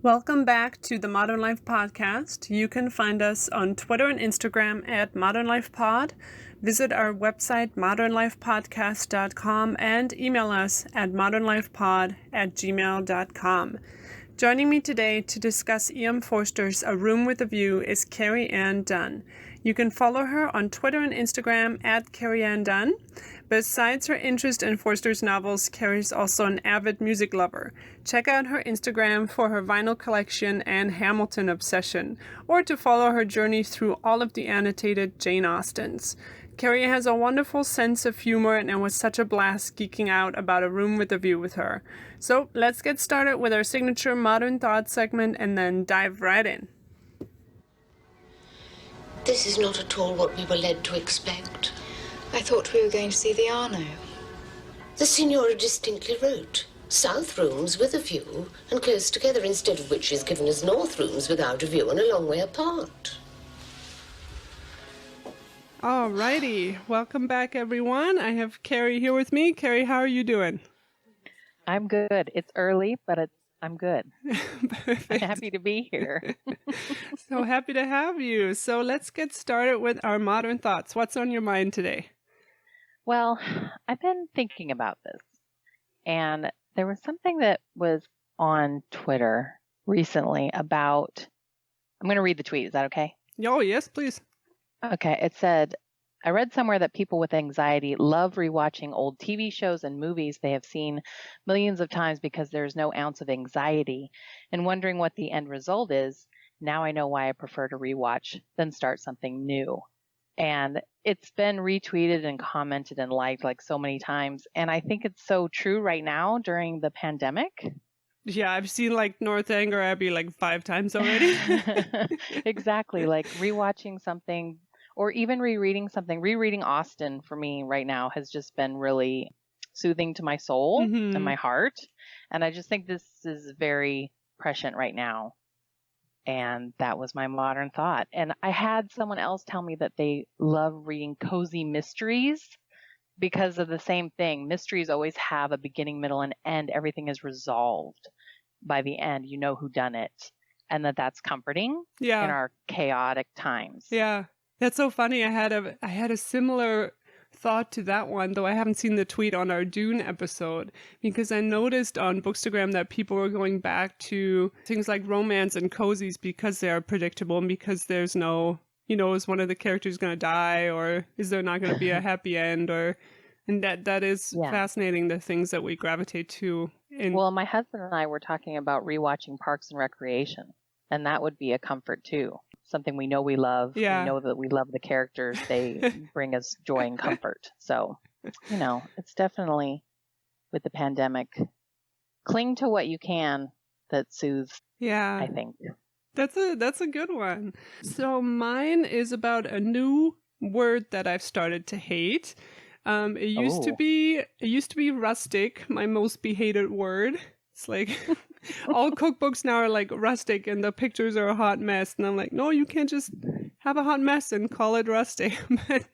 Welcome back to the Modern Life Podcast. You can find us on Twitter and Instagram at Modern Life Pod. Visit our website, modernlifepodcast.com, and email us at modernlifepod@gmail.com. Joining me today to discuss E.M. Forster's A Room with a View is Kerry Ann Dunn. You can follow her on Twitter and Instagram at Kerry Ann Dunn. Besides her interest in Forster's novels, Kerry's also an avid music lover. Check out her Instagram for her vinyl collection and Hamilton obsession, or to follow her journey through all of the annotated Jane Austens. Kerry has a wonderful sense of humor, and it was such a blast geeking out about A Room with a View with her. So let's get started with our signature Modern Thought segment and then dive right in. This is not at all what we were led to expect. I thought we were going to see the Arno. The Signora distinctly wrote, south rooms with a view and close together, instead of which she's given us north rooms without a view and a long way apart. Alrighty, welcome back everyone. I have Kerry here with me. Kerry, how are you doing? I'm good. It's early, but I'm good. Perfect. I'm happy to be here. So happy to have you. So let's get started with our modern thoughts. What's on your mind today? Well, I've been thinking about this, and there was something that was on Twitter recently about, I'm going to read the tweet. Is that okay? Oh, yes, please. Okay. It said, I read somewhere that people with anxiety love rewatching old TV shows and movies they have seen millions of times because there's no ounce of anxiety, and wondering what the end result is. Now I know why I prefer to rewatch than start something new. And it's been retweeted and commented and liked like so many times. And I think it's so true right now during the pandemic. Yeah, I've seen like Northanger Abbey like 5 times already. Exactly. Like rewatching something or even rereading something. Rereading Austen for me right now has just been really soothing to my soul and my heart. And I just think this is very prescient right now. And that was my modern thought. And I had someone else tell me that they love reading cozy mysteries because of the same thing. Mysteries always have a beginning, middle, and end. Everything is resolved by the end. You know who done it. And that's comforting in our chaotic times. Yeah. That's so funny. I had a similar thought to that one, though I haven't seen the tweet on our Dune episode, because I noticed on Bookstagram that people were going back to things like romance and cozies because they are predictable and because there's no, is one of the characters going to die, or is there not going to be a happy end, and that is fascinating, the things that we gravitate to. Well, my husband and I were talking about rewatching Parks and Recreation, and that would be a comfort too. Something we know we love. Yeah. We know that we love the characters. They bring us joy and comfort. So, it's definitely, with the pandemic, cling to what you can that soothes, I think. That's a good one. So mine is about a new word that I've started to hate. It used to be rustic, my most hated word. It's like all cookbooks now are like rustic and the pictures are a hot mess. And I'm like, no, you can't just have a hot mess and call it rustic. But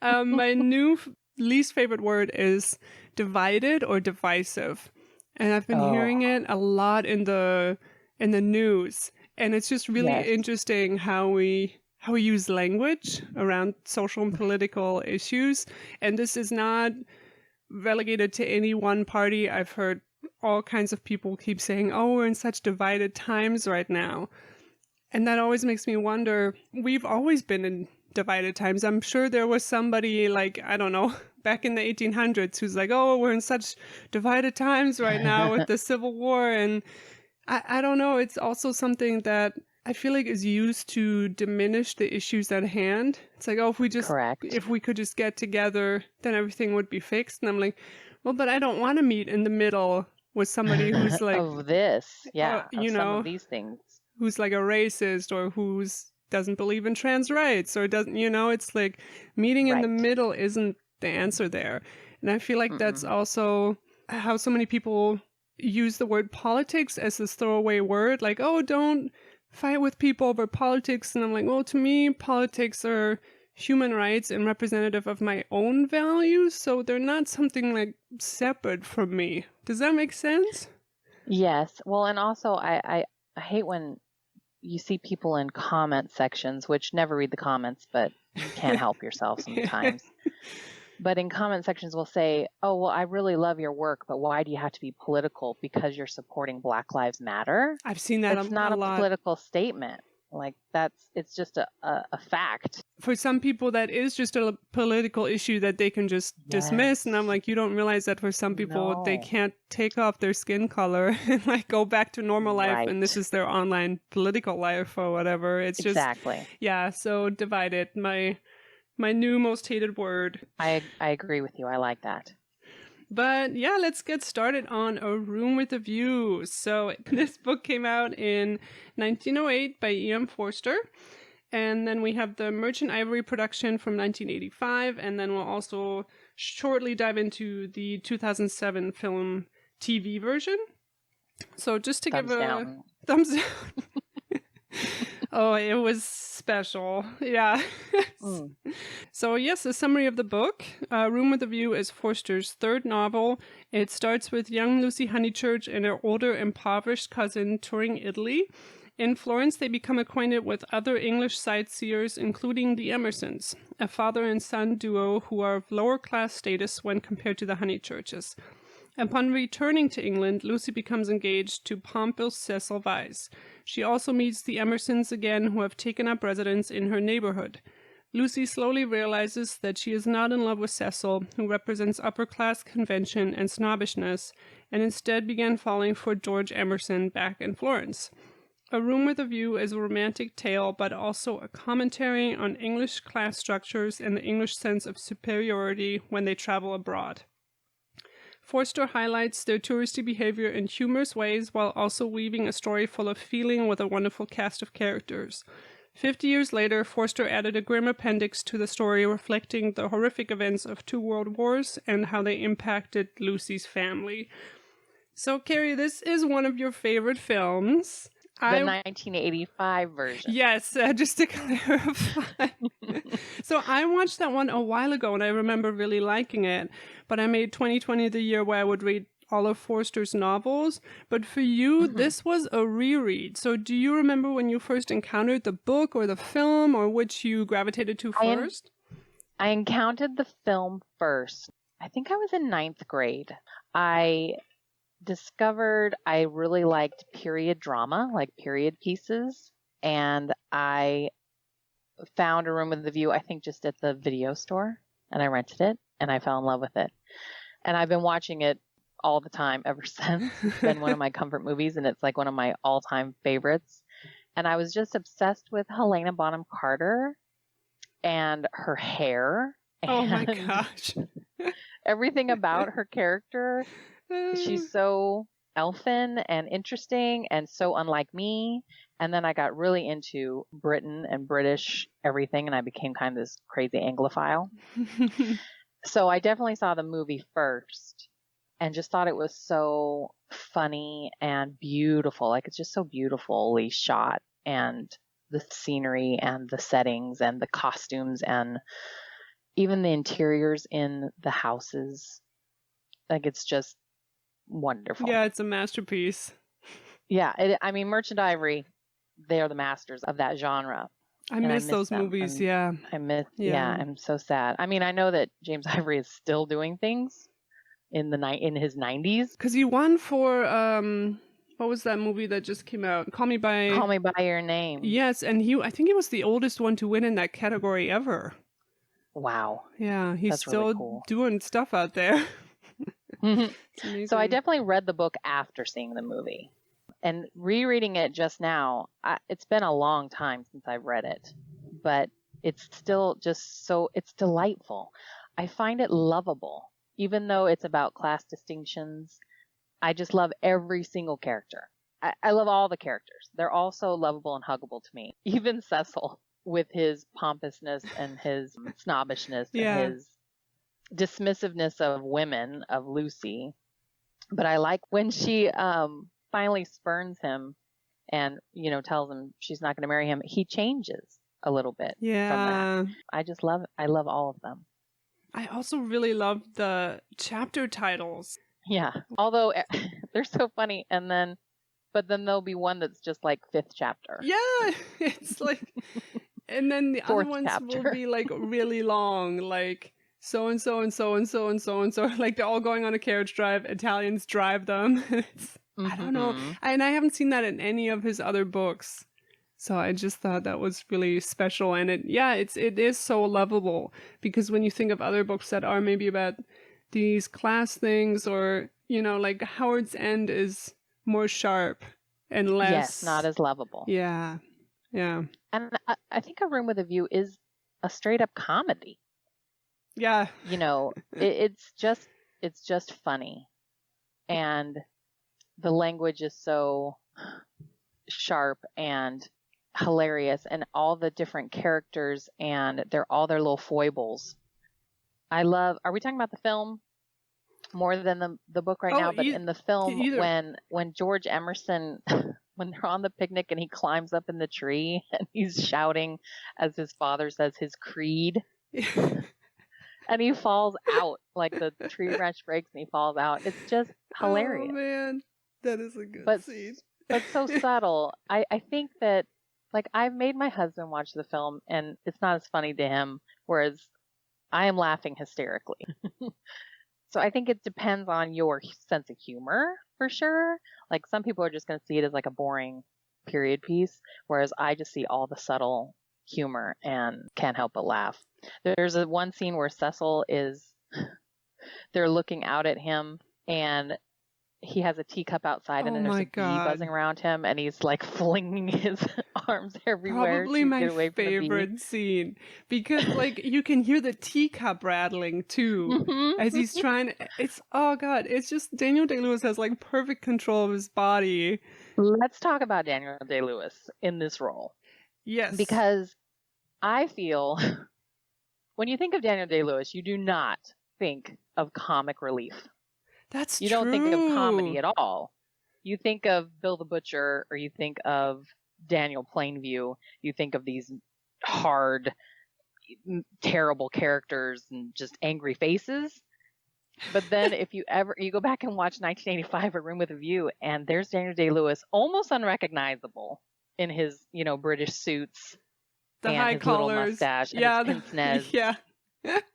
my new least favorite word is divided or divisive. And I've been hearing it a lot in the news. And it's just really interesting how we use language around social and political issues. And this is not relegated to any one party. I've heard all kinds of people keep saying, oh, we're in such divided times right now. And that always makes me wonder, we've always been in divided times. I'm sure there was somebody like, I don't know, back in the 1800s who's like, oh, we're in such divided times right now with the Civil War. And I don't know, it's also something that I feel like is used to diminish the issues at hand. It's like, oh, if we could just get together, then everything would be fixed. And I'm like, well, but I don't want to meet in the middle with somebody who's like of this, some of these things, who's like a racist or doesn't believe in trans rights or doesn't, it's like meeting in the middle isn't the answer there. And I feel like that's also how so many people use the word politics as this throwaway word, like, oh, don't fight with people over politics. And I'm like, well, to me, politics are human rights and representative of my own values, so they're not something like separate from me. Does that make sense? Yes. Well, and also I I hate when you see people in comment sections, which never read the comments, but you can't help yourself sometimes. But in comment sections will say, oh, well, I really love your work, but why do you have to be political? Because you're supporting Black Lives Matter? I've seen that It's not a a lot. political statement. Like it's just a fact. For some people, that is just a political issue that they can just dismiss. And I'm like, you don't realize that for some people, they can't take off their skin color and like go back to normal life. And this is their online political life or whatever. It's just, yeah. So divided. My new most hated word. I agree with you. I like that. But yeah, let's get started on A Room with a View. So this book came out in 1908 by E.M. Forster. And then we have the Merchant Ivory production from 1985. And then we'll also shortly dive into the 2007 film TV version. So just to give a thumbs down. Oh, it was special. Yeah. So yes, a summary of the book. Room with a View is Forster's third novel. It starts with young Lucy Honeychurch and her older impoverished cousin touring Italy. In Florence, they become acquainted with other English sightseers, including the Emersons, a father and son duo who are of lower class status when compared to the Honeychurches. Upon returning to England, Lucy becomes engaged to pompous Cecil Vyse. She also meets the Emersons again, who have taken up residence in her neighborhood. Lucy slowly realizes that she is not in love with Cecil, who represents upper-class convention and snobbishness, and instead began falling for George Emerson back in Florence. A Room with a View is a romantic tale, but also a commentary on English class structures and the English sense of superiority when they travel abroad. Forster highlights their touristy behavior in humorous ways while also weaving a story full of feeling with a wonderful cast of characters. 50 years later, Forster added a grim appendix to the story reflecting the horrific events of 2 world wars and how they impacted Lucy's family. So, Kerry, this is one of your favorite films. The 1985 version. Yes, just to clarify. So I watched that one a while ago and I remember really liking it. But I made 2020 the year where I would read all of Forster's novels. But for you, this was a reread. So do you remember when you first encountered the book or the film, or which you gravitated to first? I encountered the film first. I think I was in 9th grade. I discovered I really liked period drama, like period pieces. And I found A Room with a View, I think just at the video store. And I rented it and I fell in love with it. And I've been watching it all the time ever since. It's been one of my comfort movies and it's like one of my all-time favorites. And I was just obsessed with Helena Bonham Carter and her hair. Oh my gosh. Everything about her character. She's so elfin and interesting and so unlike me. And then I got really into Britain and British everything, and I became kind of this crazy Anglophile. So I definitely saw the movie first and just thought it was so funny and beautiful. Like, it's just so beautifully shot, and the scenery and the settings and the costumes and even the interiors in the houses. Like, it's just wonderful. Yeah, it's a masterpiece. Yeah, I mean, Merchant Ivory, they are the masters of that genre. I miss those movies, yeah. I'm so sad. I mean, I know that James Ivory is still doing things in his 90s. Because he won for, what was that movie that just came out? Call Me by Your Name. Yes, and I think he was the oldest one to win in that category ever. Wow. Yeah, he's That's still really cool. doing stuff out there. So I definitely read the book after seeing the movie. And rereading it just now, it's been a long time since I've read it, but it's still just it's delightful. I find it lovable, even though it's about class distinctions. I just love every single character. I love all the characters. They're all so lovable and huggable to me. Even Cecil, with his pompousness and his snobbishness and his dismissiveness of women, of Lucy. But I like when she finally spurns him and, tells him she's not going to marry him. He changes a little bit from that. I love all of them. I also really love the chapter titles. Yeah. Although they're so funny. And then But then there'll be one that's just like 5th chapter. Yeah, it's like, and then the other 4th ones will chapter. be like really long, like so and so and so and so and so and so. Like they're all going on a carriage drive. Italians drive them. I don't know, and I haven't seen that in any of his other books. So I just thought that was really special, and it is so lovable, because when you think of other books that are maybe about these class things, or like Howard's End is more sharp and less. Yes, not as lovable. Yeah. And I think A Room with a View is a straight up comedy. Yeah. It's just funny, and the language is so sharp and hilarious, and all the different characters and all their little foibles. Are we talking about the film more than the book right now? But in the film, when George Emerson, when they're on the picnic and he climbs up in the tree and he's shouting, as his father says, his creed, and he falls out, like the tree branch breaks and he falls out. It's just hilarious. Oh man, that is a good scene. But so subtle. I think that, like, I've made my husband watch the film and it's not as funny to him, whereas I am laughing hysterically. So I think it depends on your sense of humor, for sure. Like, some people are just going to see it as like a boring period piece, whereas I just see all the subtle humor and can't help but laugh. There's one scene where Cecil they're looking out at him, and he has a teacup outside, and then there's a bee buzzing around him, and he's like flinging his arms everywhere. Probably to my get away from favorite scene, because like you can hear the teacup rattling too as he's trying. It's just Daniel Day-Lewis has like perfect control of his body. Let's talk about Daniel Day-Lewis in this role. Yes, because I feel when you think of Daniel Day-Lewis, you do not think of comic relief. That's you don't think of comedy at all. You think of Bill the Butcher, or you think of Daniel Plainview. You think of these hard, terrible characters and just angry faces. But then if you go back and watch 1985, A Room with a View, and there's Daniel Day-Lewis, almost unrecognizable in his, his suits, the and high his collars, little mustache, and his pince-nez,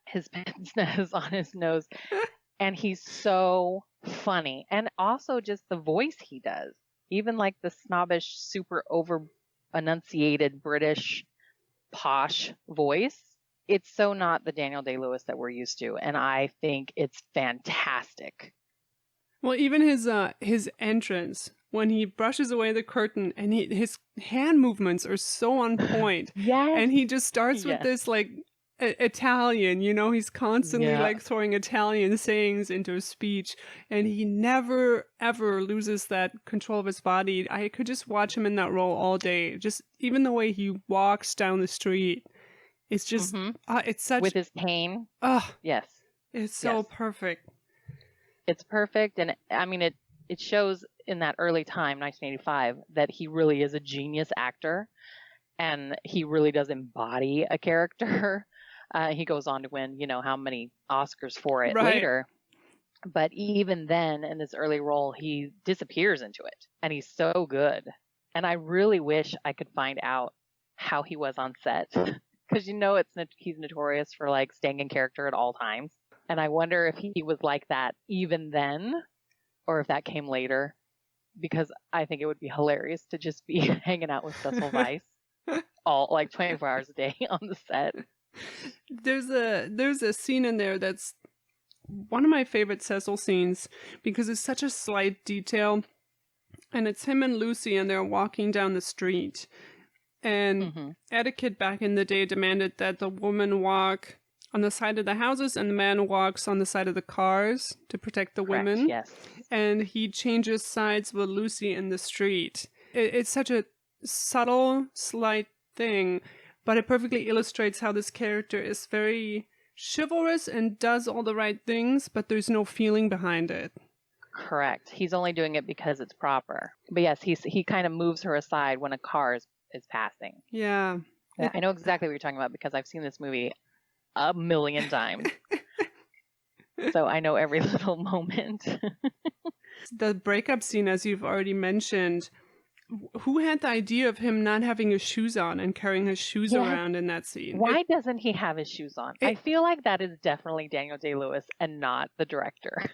his pince-nez on his nose. And he's so funny. And also just the voice he does. Even like the snobbish, super over-enunciated British posh voice. It's so not the Daniel Day-Lewis that we're used to. And I think it's fantastic. Well, even his entrance, when he brushes away the curtain, and his hand movements are so on point. Yes. And he just starts with this like Italian, he's constantly like throwing Italian sayings into his speech, and he never ever loses that control of his body. I could just watch him in that role all day. Just even the way he walks down the street, it's just it's such, with his cane. Yes, it's so perfect. It's perfect, and I mean it shows in that early time, 1985, that he really is a genius actor, and he really does embody a character. He goes on to win, how many Oscars for it later. But even then, in this early role, he disappears into it. And he's so good. And I really wish I could find out how he was on set. Because he's notorious for like staying in character at all times. And I wonder if he was like that even then, or if that came later. Because I think it would be hilarious to just be hanging out with Cecil Weiss all like 24 hours a day on the set. There's a scene in there that's one of my favorite Cecil scenes, because it's such a slight detail, and it's him and Lucy, and they're walking down the street, and etiquette back in the day demanded that the woman walk on the side of the houses and the man walks on the side of the cars to protect the women. Yes. And he changes sides with Lucy in the street. It's such a subtle, slight thing, but it perfectly illustrates how this character is very chivalrous and does all the right things, but there's no feeling behind it. Correct. He's only doing it because it's proper. But yes, he kind of moves her aside when a car is passing. Yeah. I know exactly what you're talking about, because I've seen this movie a million times. So I know every little moment. The breakup scene, as you've already mentioned, who had the idea of him not having his shoes on and carrying his shoes around in that scene? Why doesn't he have his shoes on? I feel like that is definitely Daniel Day-Lewis and not the director.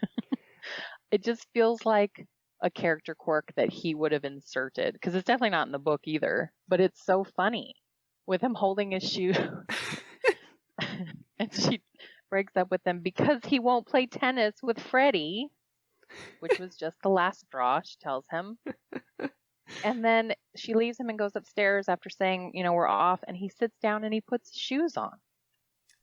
It just feels like a character quirk that he would have inserted, because it's definitely not in the book either, but it's so funny with him holding his shoe. And she breaks up with him because he won't play tennis with Freddie, which was just the last straw, she tells him. And then she leaves him and goes upstairs after saying, we're off, and he sits down and he puts his shoes on.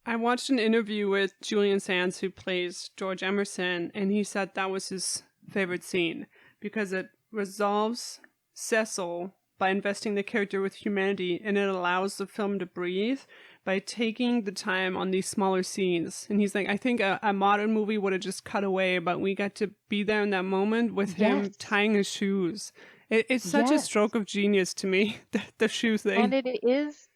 I watched an interview with Julian Sands, who plays George Emerson, and he said that was his favorite scene because it resolves Cecil by investing the character with humanity, and it allows the film to breathe by taking the time on these smaller scenes. And he's like, I think a modern movie would have just cut away, but we got to be there in that moment with him tying his shoes. It's such a stroke of genius to me, the shoe thing. And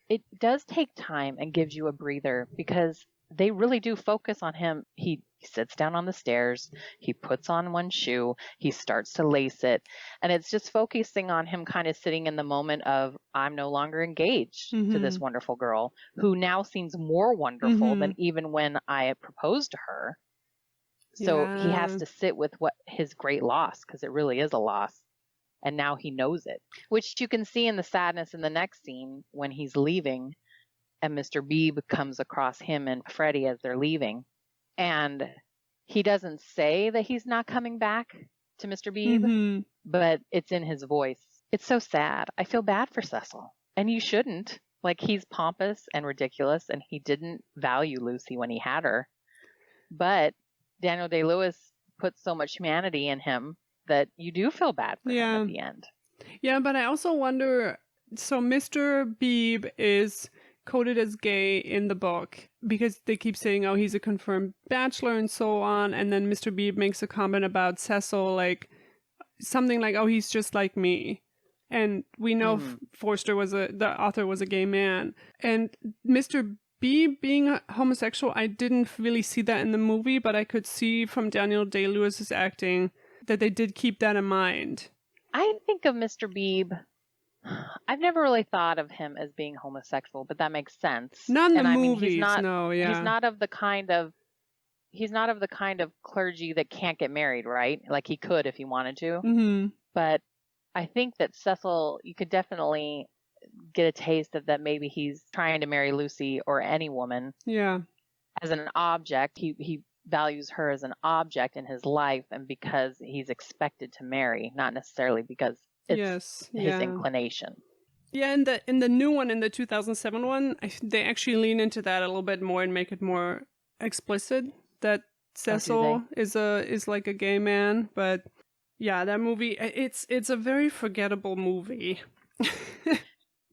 it does take time and gives you a breather, because they really do focus on him. He sits down on the stairs, he puts on one shoe, he starts to lace it, and it's just focusing on him kind of sitting in the moment of, I'm no longer engaged to this wonderful girl who now seems more wonderful than even when I proposed to her. So he has to sit with what his great loss, because it really is a loss. And now he knows it, which you can see in the sadness in the next scene when he's leaving and Mr. Beebe comes across him and Freddie as they're leaving. And he doesn't say that he's not coming back to Mr. Beebe, but it's in his voice. It's so sad. I feel bad for Cecil. And you shouldn't. Like, he's pompous and ridiculous, and he didn't value Lucy when he had her. But Daniel Day-Lewis put so much humanity in him that you do feel bad for him at the end. Yeah, but I also wonder, so Mr. Beebe is coded as gay in the book because they keep saying, oh, he's a confirmed bachelor and so on. And then Mr. Beebe makes a comment about Cecil, like something like, oh, he's just like me. And we know Forster the author was a gay man. And Mr. Beebe being homosexual, I didn't really see that in the movie, but I could see from Daniel Day-Lewis's acting that they did keep that in mind. I think of Mr. Beebe, I've never really thought of him as being homosexual, but that makes sense. Not in the movies, he's not, no, yeah. He's not of the kind of clergy that can't get married, right? Like, he could if he wanted to. But I think that Cecil, you could definitely get a taste of that. Maybe he's trying to marry Lucy or any woman. Yeah. As an object. He values her as an object in his life, and because he's expected to marry, not necessarily because it's his inclination. Yeah, in the new one, in the 2007 one, they actually lean into that a little bit more and make it more explicit that Cecil is like a gay man. But yeah, that movie, it's a very forgettable movie.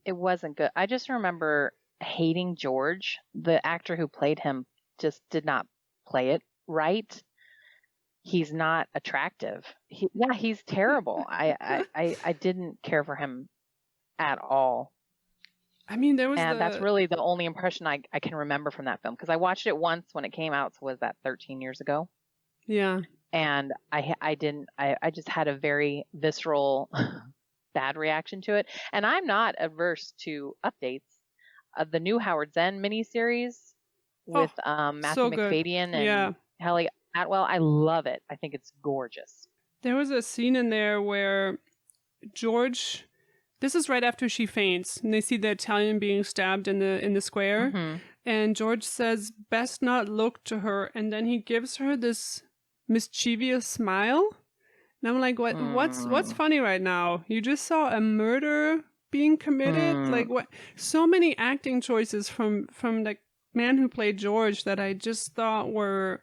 It wasn't good. I just remember hating George. The actor who played him just did not play it right. He's not attractive. He's terrible. I didn't care for him at all. I mean, that's really the only impression I can remember from that film, because I watched it once when it came out. So was that 13 years ago? Yeah. And I just had a very visceral bad reaction to it. And I'm not averse to updates. The new Howard Zinn miniseries with Matthew McFadyen and Haley Atwell. I love it. I think it's gorgeous. There was a scene in there where George, this is right after she faints, and they see the Italian being stabbed in the square, and George says, "Best not look to her," and then he gives her this mischievous smile. And I'm like, what's funny right now? You just saw a murder being committed? Like, what? So many acting choices from the man who played George that I just thought were,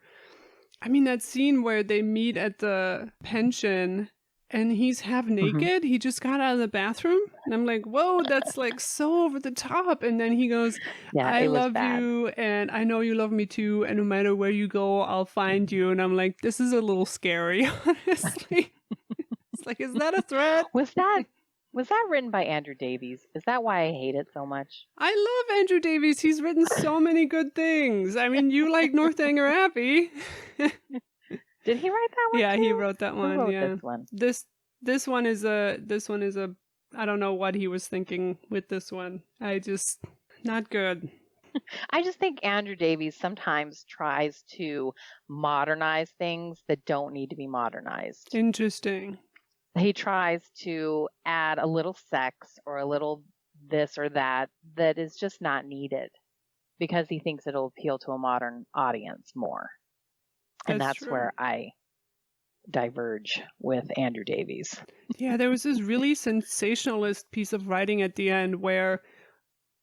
I mean, that scene where they meet at the pension and he's half naked. He just got out of the bathroom. And I'm like, whoa, that's like so over the top. And then he goes, I love you and I know you love me too. And no matter where you go, I'll find you. And I'm like, this is a little scary, honestly. It's like, is that a threat? Was that written by Andrew Davies? Is that why I hate it so much? I love Andrew Davies. He's written so many good things. I mean, you like Northanger Abbey. Did he write that one Yeah, too? he wrote that Who one. wrote Yeah. this one? This one is a I don't know what he was thinking with this one. Not good. I just think Andrew Davies sometimes tries to modernize things that don't need to be modernized. Interesting. He tries to add a little sex or a little this or that is just not needed because he thinks it'll appeal to a modern audience more. And that's true. where I diverge with Andrew Davies. Yeah, there was this really sensationalist piece of writing at the end where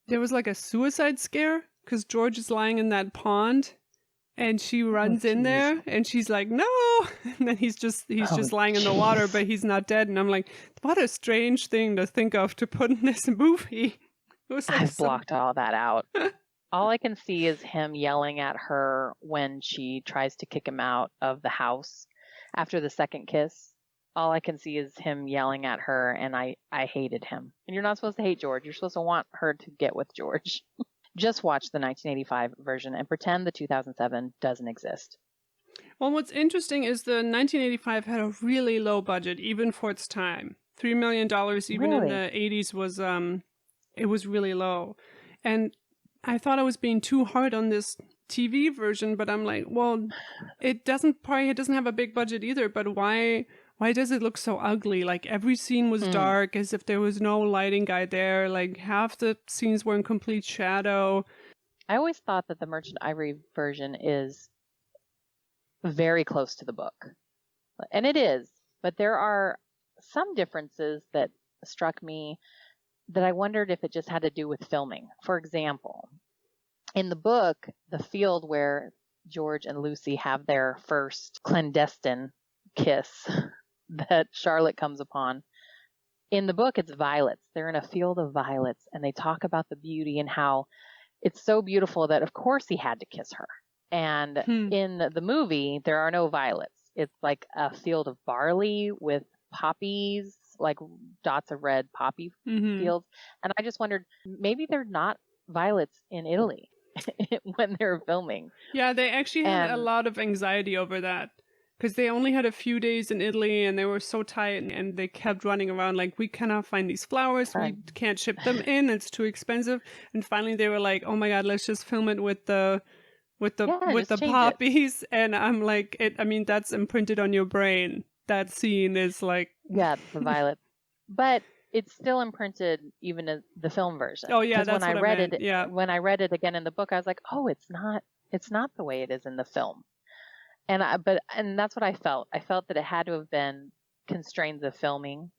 there was like a suicide scare because George is lying in that pond and she runs in there and she's like, no. And then he's just lying in the water, but he's not dead. And I'm like, what a strange thing to think of to put in this movie. It was like I've blocked all that out. All I can see is him yelling at her when she tries to kick him out of the house after the second kiss. All I can see is him yelling at her, and I hated him. And you're not supposed to hate George. You're supposed to want her to get with George. Just watch the 1985 version and pretend the 2007 doesn't exist. Well, what's interesting is the 1985 had a really low budget, even for its time. $3 million, even in the 80s, was it was really low. And I thought I was being too hard on this TV version, but I'm like, well, it doesn't have a big budget either, but why does it look so ugly? Like every scene was dark, as if there was no lighting guy there. Like half the scenes were in complete shadow. I always thought that the Merchant Ivory version is very close to the book. And it is, but there are some differences that struck me that I wondered if it just had to do with filming. For example, in the book, the field where George and Lucy have their first clandestine kiss that Charlotte comes upon, in the book, it's violets. They're in a field of violets, and they talk about the beauty and how it's so beautiful that, of course, he had to kiss her. And in the movie, there are no violets. It's like a field of barley with poppies, like dots of red poppy fields. And I just wondered, maybe they're not violets in Italy when they're filming. Yeah, they actually had a lot of anxiety over that because they only had a few days in Italy and they were so tight and they kept running around like, we cannot find these flowers. We can't ship them in. It's too expensive. And finally they were like, oh my God, let's just film it with the poppies. And I'm like, that's imprinted on your brain. That scene is like... Yeah, the violet. But it's still imprinted even in the film version. Oh yeah, that's when I read it. Yeah. When I read it again in the book, I was like, oh, it's not the way it is in the film. And that's what I felt. I felt that it had to have been constraints of filming.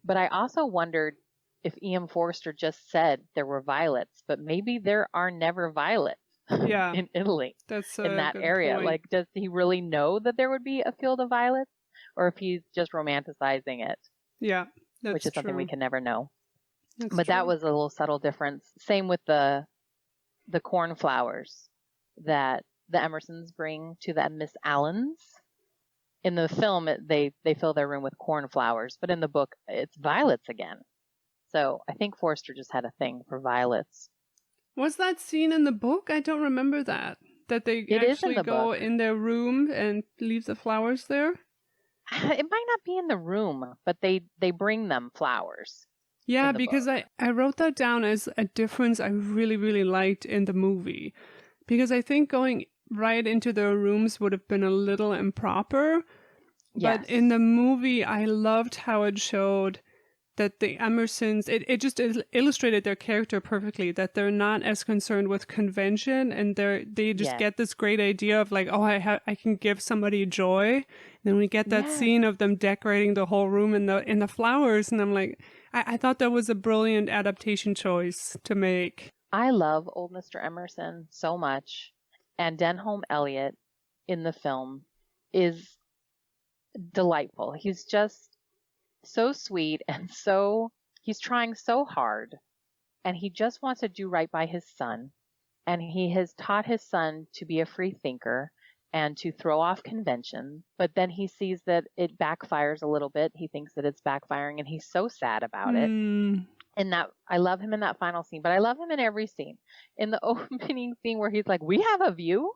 But I also wondered if E.M. Forster just said there were violets, but maybe there are never violets. In Italy. That's in that area. Point. Like, does he really know that there would be a field of violets? Or if he's just romanticizing it. Yeah, that's which is true. something we can never know. That's but true. That was a little subtle difference. Same with the cornflowers that the Emersons bring to the Miss Allens. In the film, they fill their room with cornflowers, but in the book, it's violets again. So I think Forster just had a thing for violets. Was that scene in the book? I don't remember that. That they actually go in their room and leave the flowers there? It might not be in the room, but they bring them flowers. Yeah, because I wrote that down as a difference I really, really liked in the movie. Because I think going right into their rooms would have been a little improper. Yes. But in the movie, I loved how it showed that the Emersons, it just illustrated their character perfectly, that they're not as concerned with convention and they just get this great idea of like, oh, I can give somebody joy. And then we get that scene of them decorating the whole room in the flowers. And I'm like, I thought that was a brilliant adaptation choice to make. I love old Mr. Emerson so much. And Denholm Elliott in the film is delightful. He's just so sweet and he's trying so hard, and he just wants to do right by his son. And he has taught his son to be a free thinker and to throw off convention. But then he sees that it backfires a little bit. He thinks that it's backfiring, and he's so sad about it. And that I love him in that final scene, but I love him in every scene. In the opening scene where he's like, we have a view.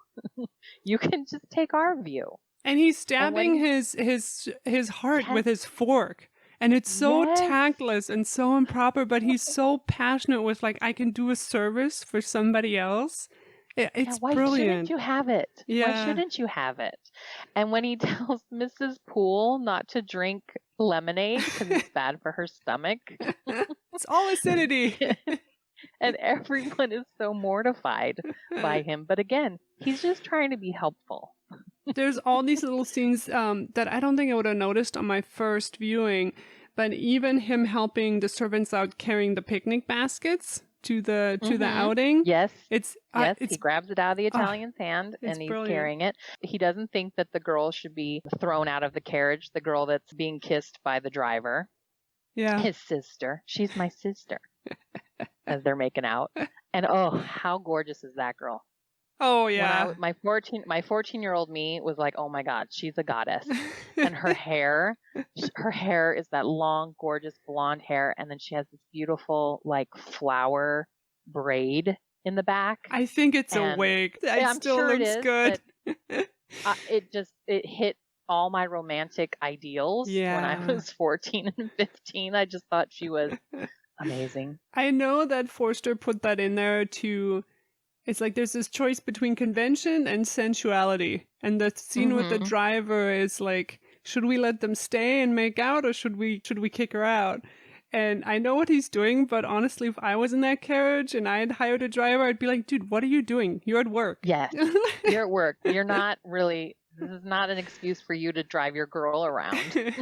You can just take our view. And he's stabbing his heart with his fork. And it's so tactless and so improper, but he's so passionate with, like, I can do a service for somebody else. It's why brilliant. Shouldn't you have it? Yeah. Why shouldn't you have it? And when he tells Mrs. Poole not to drink lemonade because it's bad for her stomach. It's all acidity. And everyone is so mortified by him. But again, he's just trying to be helpful. There's all these little scenes that I don't think I would have noticed on my first viewing, but even him helping the servants out carrying the picnic baskets to the outing. Yes. It's he grabs it out of the Italian's hand and he's brilliant. carrying it. He doesn't think that the girl should be thrown out of the carriage, the girl that's being kissed by the driver. Yeah. His sister. She's my sister. As they're making out. And oh, how gorgeous is that girl? Oh yeah. My 14-year-old me was like, oh my God, she's a goddess. And her hair is that long, gorgeous blonde hair, and then she has this beautiful like flower braid in the back. I think it's a wig. It still sure looks good. It hit all my romantic ideals when I was 14 and 15. I just thought she was amazing. I know that Forster put that in there to. It's like there's this choice between convention and sensuality. And the scene with the driver is like, should we let them stay and make out, or should we kick her out? And I know what he's doing, but honestly, if I was in that carriage and I had hired a driver, I'd be like, dude, what are you doing? You're at work. Yes, you're at work. You're not really, this is not an excuse for you to drive your girl around.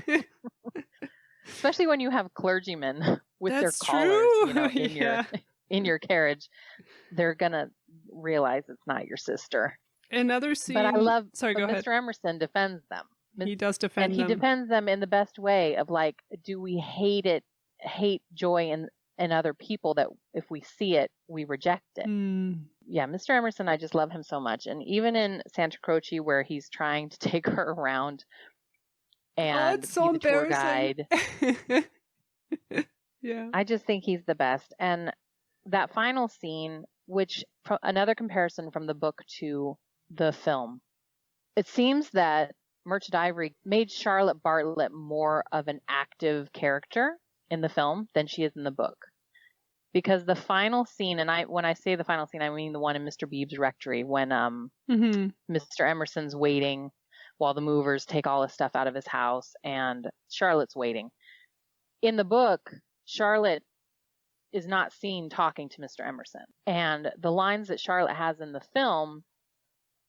Especially when you have clergymen with their collars, in your carriage. They're going to realize it's not your sister. Another scene. But I love, sorry, go ahead. Mr. Emerson defends them. He does defend them. And he defends them in the best way of like, do we hate joy in other people that if we see it, we reject it? Yeah, Mr. Emerson, I just love him so much. And even in Santa Croce, where he's trying to take her around and it's so be the tour guide. Yeah. I just think he's the best. And that final scene, which another comparison from the book to the film, it seems that Merchant Ivory made Charlotte Bartlett more of an active character in the film than she is in the book. Because the final scene, and when I say the final scene, I mean the one in Mr. Beebe's rectory when Mr. Emerson's waiting while the movers take all his stuff out of his house and Charlotte's waiting. In the book, Charlotte is not seen talking to Mr. Emerson. And the lines that Charlotte has in the film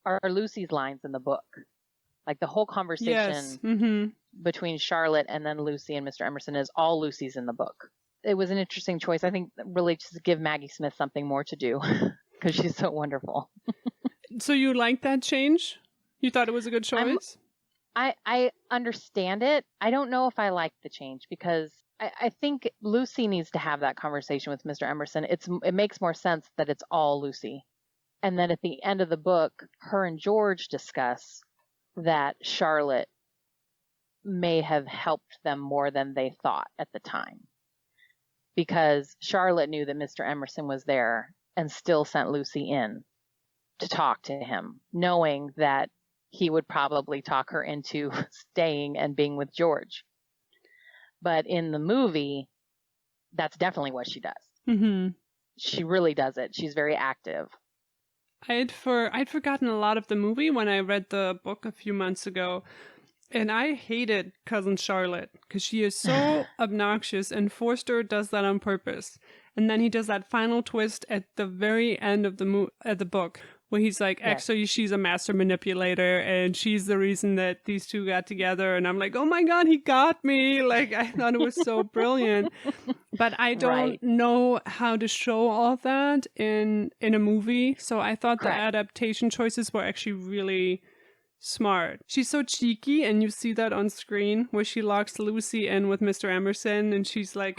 are Lucy's lines in the book. Like the whole conversation between Charlotte and then Lucy and Mr. Emerson is all Lucy's in the book. It was an interesting choice. I think really just to give Maggie Smith something more to do because she's so wonderful. So you liked that change? You thought it was a good choice? I understand it. I don't know if I like the change because I think Lucy needs to have that conversation with Mr. Emerson. It makes more sense that it's all Lucy. And then at the end of the book, her and George discuss that Charlotte may have helped them more than they thought at the time. Because Charlotte knew that Mr. Emerson was there and still sent Lucy in to talk to him, knowing that he would probably talk her into staying and being with George. But in the movie, that's definitely what she does. She really does it. She's very active. I'd forgotten a lot of the movie when I read the book a few months ago. And I hated Cousin Charlotte because she is so obnoxious, and Forster does that on purpose. And then he does that final twist at the very end of the book where he's like, actually, she's a master manipulator and she's the reason that these two got together. And I'm like, oh my God, he got me. Like, I thought it was so brilliant. But I don't know how to show all that in a movie. So I thought the adaptation choices were actually really smart. She's so cheeky, and you see that on screen where she locks Lucy in with Mr. Emerson, and she's like,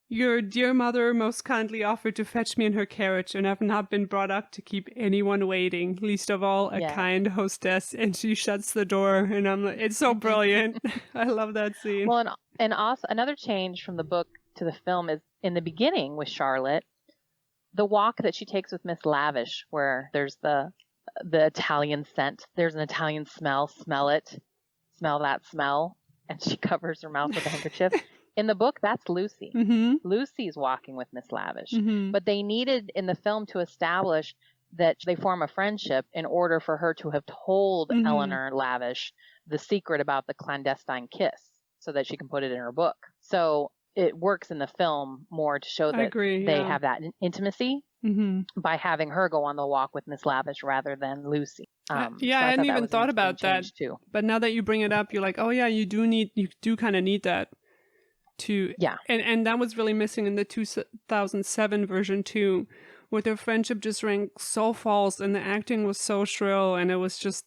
your dear mother most kindly offered to fetch me in her carriage, and have not been brought up to keep anyone waiting, least of all a kind hostess. And she shuts the door, and I'm like, it's so brilliant. I love that scene. Well, and also another change from the book to the film is in the beginning with Charlotte, the walk that she takes with Miss Lavish, where there's the the Italian scent. There's an Italian smell. Smell it. Smell that smell. And she covers her mouth with a handkerchief. In the book, that's Lucy. Lucy's walking with Miss Lavish. But they needed in the film to establish that they form a friendship in order for her to have told Eleanor Lavish the secret about the clandestine kiss so that she can put it in her book. So it works in the film more to show that they have that intimacy by having her go on the walk with Miss Lavish rather than Lucy. I hadn't even thought about that too. But now that you bring it up, you're like, oh yeah, you do kind of need that to, and that was really missing in the 2007 version too, where their friendship just rang so false and the acting was so shrill and it was just,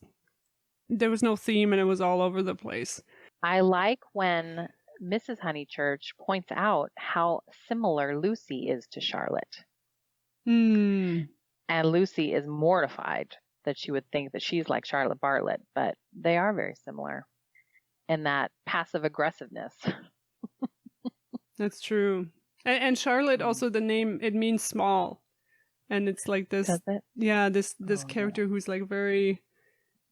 there was no theme and it was all over the place. I like when Mrs. Honeychurch points out how similar Lucy is to Charlotte. And Lucy is mortified that she would think that she's like Charlotte Bartlett, but they are very similar in that passive aggressiveness. That's true. And Charlotte also, the name, it means small. And it's like this, this character who's like very,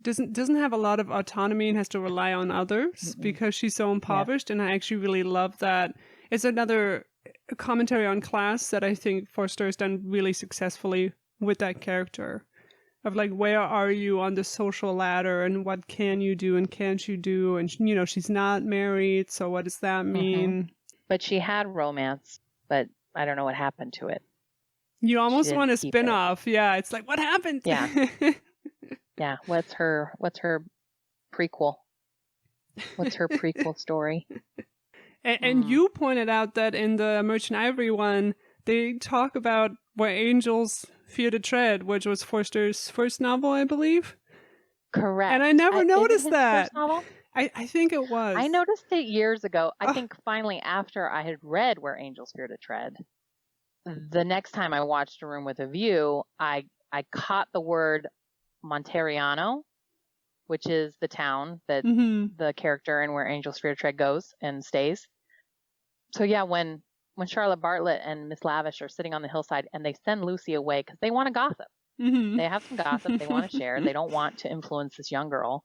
doesn't have a lot of autonomy and has to rely on others because she's so impoverished. And I actually really love that. It's another commentary on class that I think Forster has done really successfully with that character. Of like, where are you on the social ladder and what can you do and can't you do? And, you know, she's not married, so what does that mean? But she had romance, but I don't know what happened to it. You almost want a spin-off. Yeah, it's like, what happened? Yeah. Yeah, what's her prequel? What's her prequel story? And you pointed out that in the Merchant Ivory one, they talk about Where Angels Fear to Tread, which was Forster's first novel, I believe. Correct. And I never noticed that. First novel? I think it was. I noticed it years ago. I think finally after I had read Where Angels Fear to Tread, the next time I watched A Room with a View, I caught the word Monteriano, which is the town that the character in Where Angels Fear to Tread goes and stays. So yeah, when Charlotte Bartlett and Miss Lavish are sitting on the hillside and they send Lucy away because they want to gossip. They have some gossip they want to share. They don't want to influence this young girl.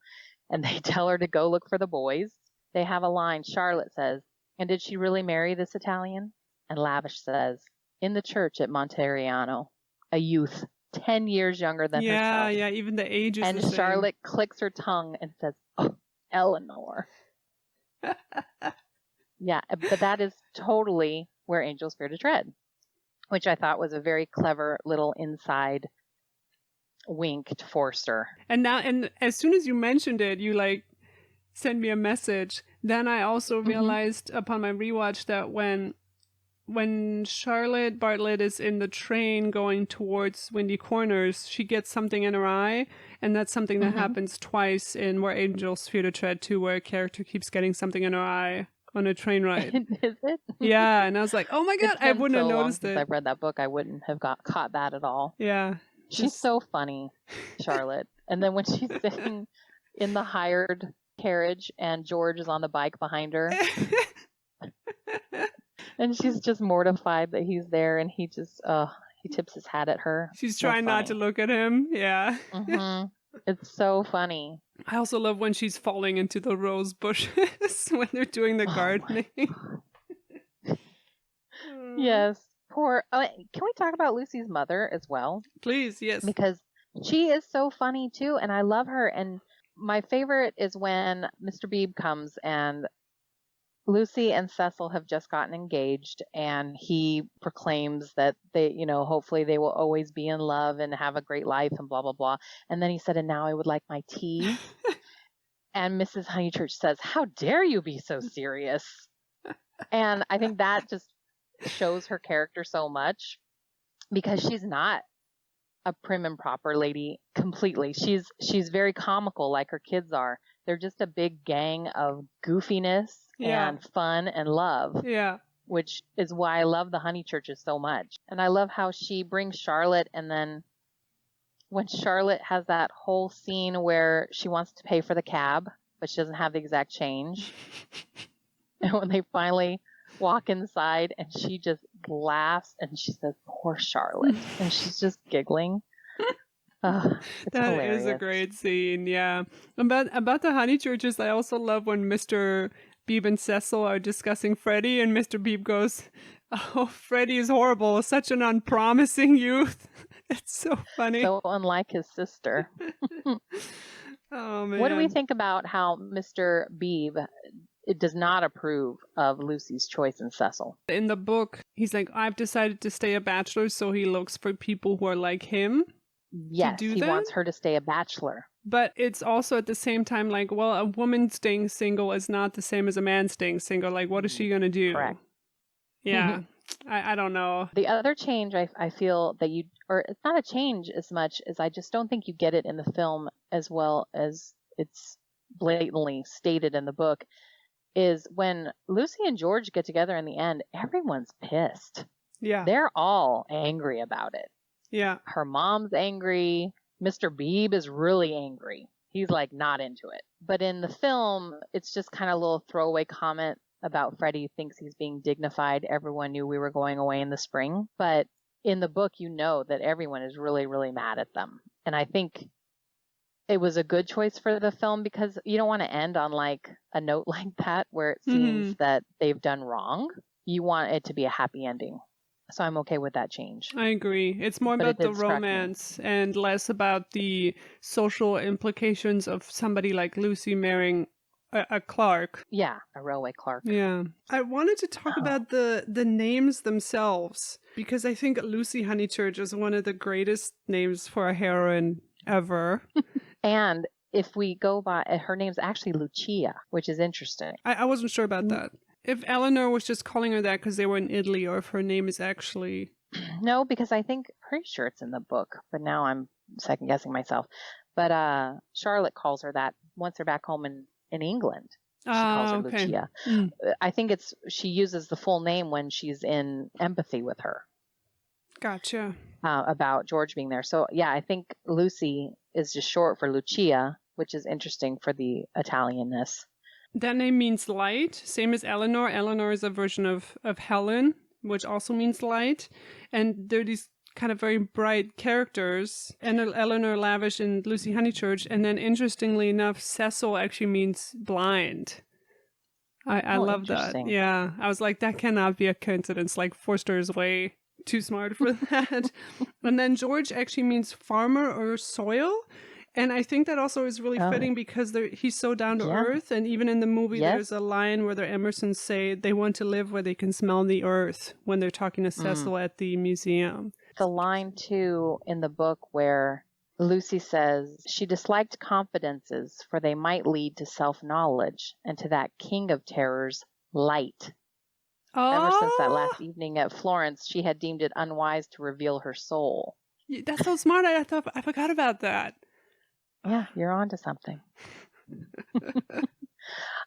And they tell her to go look for the boys. They have a line. Charlotte says, "And did she really marry this Italian?" And Lavish says, "In the church at Monteriano, a youth 10 years younger than herself." Yeah, even the age is and the same. Charlotte clicks her tongue and says, "Oh, Eleanor." Yeah, but that is totally Where Angels Fear to Tread, which I thought was a very clever little inside wink to Forster. And as soon as you mentioned it, you like sent me a message. Then I also realized upon my rewatch that when Charlotte Bartlett is in the train going towards Windy Corners, she gets something in her eye, and that's something that happens twice in Where Angels Fear to Tread too, where a character keeps getting something in her eye on a train ride. Is it? Yeah, and I was like, oh my god, I wouldn't have noticed it. I've read that book, I wouldn't have caught that at all. Yeah. She's so funny, Charlotte. And then when she's sitting in the hired carriage and George is on the bike behind her, and she's just mortified that he's there, and he just he tips his hat at her. She's trying not to look at him. Yeah. It's so funny. I also love when she's falling into the rose bushes when they're doing the gardening. Yes. Poor. Can we talk about Lucy's mother as well? Please, yes. Because she is so funny too, and I love her. And my favorite is when Mr. Beebe comes and Lucy and Cecil have just gotten engaged, and he proclaims that they, hopefully they will always be in love and have a great life and blah, blah, blah. And then he said, "And now I would like my tea." And Mrs. Honeychurch says, "How dare you be so serious?" And I think that just shows her character so much, because she's not a prim and proper lady completely. She's very comical, like her kids are. They're just a big gang of goofiness and fun and love. Yeah. Which is why I love the Honeychurches so much. And I love how she brings Charlotte, and then when Charlotte has that whole scene where she wants to pay for the cab, but she doesn't have the exact change. And when they finally walk inside, and she just laughs and she says, "Poor Charlotte," and she's just giggling. It's That hilarious. is a great scene, yeah. About the Honeychurches, I also love when Mr. Beebe and Cecil are discussing Freddie, and Mr. Beebe goes, "Oh, Freddie is horrible, such an unpromising youth." It's so funny. So unlike his sister. Oh, man. What do we think about how Mr. Beebe does not approve of Lucy's choice in Cecil? In the book, he's like, I've decided to stay a bachelor, so he looks for people who are like him. Yes, he wants her to stay a bachelor. But it's also at the same time like, well, a woman staying single is not the same as a man staying single. Like, what is she going to do? Correct. Yeah, I don't know. The other change I feel that or it's not a change as much as I just don't think you get it in the film as well as it's blatantly stated in the book, is when Lucy and George get together in the end, everyone's pissed. Yeah. They're all angry about it. Yeah. Her mom's angry. Mr. Beebe is really angry. He's like not into it. But in the film, it's just kind of a little throwaway comment about Freddie thinks he's being dignified. Everyone knew we were going away in the spring. But in the book, you know that everyone is really, really mad at them. And I think it was a good choice for the film because you don't want to end on like a note like that where it seems that they've done wrong. You want it to be a happy ending. So I'm okay with that change. I agree. It's more about the romance and less about the social implications of somebody like Lucy marrying a clerk. Yeah, a railway clerk. Yeah. I wanted to talk about the names themselves because I think Lucy Honeychurch is one of the greatest names for a heroine ever. And if we go by, her name's actually Lucia, which is interesting. I wasn't sure about that. If Eleanor was just calling her that because they were in Italy, or if her name is actually... No, because I think, pretty sure it's in the book, but now I'm second guessing myself. But Charlotte calls her that once they're back home in England. She calls her Lucia. I think she uses the full name when she's in empathy with her. Gotcha. About George being there. So yeah, I think Lucy is just short for Lucia, which is interesting for the Italianness. That name means light, same as Eleanor. Eleanor is a version of Helen, which also means light. And they're these kind of very bright characters. And Eleanor Lavish and Lucy Honeychurch. And then interestingly enough, Cecil actually means blind. I love that. Yeah. I was like, that cannot be a coincidence. Like Forster is way too smart for that. And then George actually means farmer or soil. And I think that also is really fitting because he's so down to earth. And even in the movie, there's a line where the Emersons say they want to live where they can smell the earth when they're talking to Cecil at the museum. The line, too, in the book where Lucy says she disliked confidences for they might lead to self-knowledge and to that king of terrors, light. Ever since that last evening at Florence, she had deemed it unwise to reveal her soul. That's so smart. I forgot about that. Yeah, you're on to something.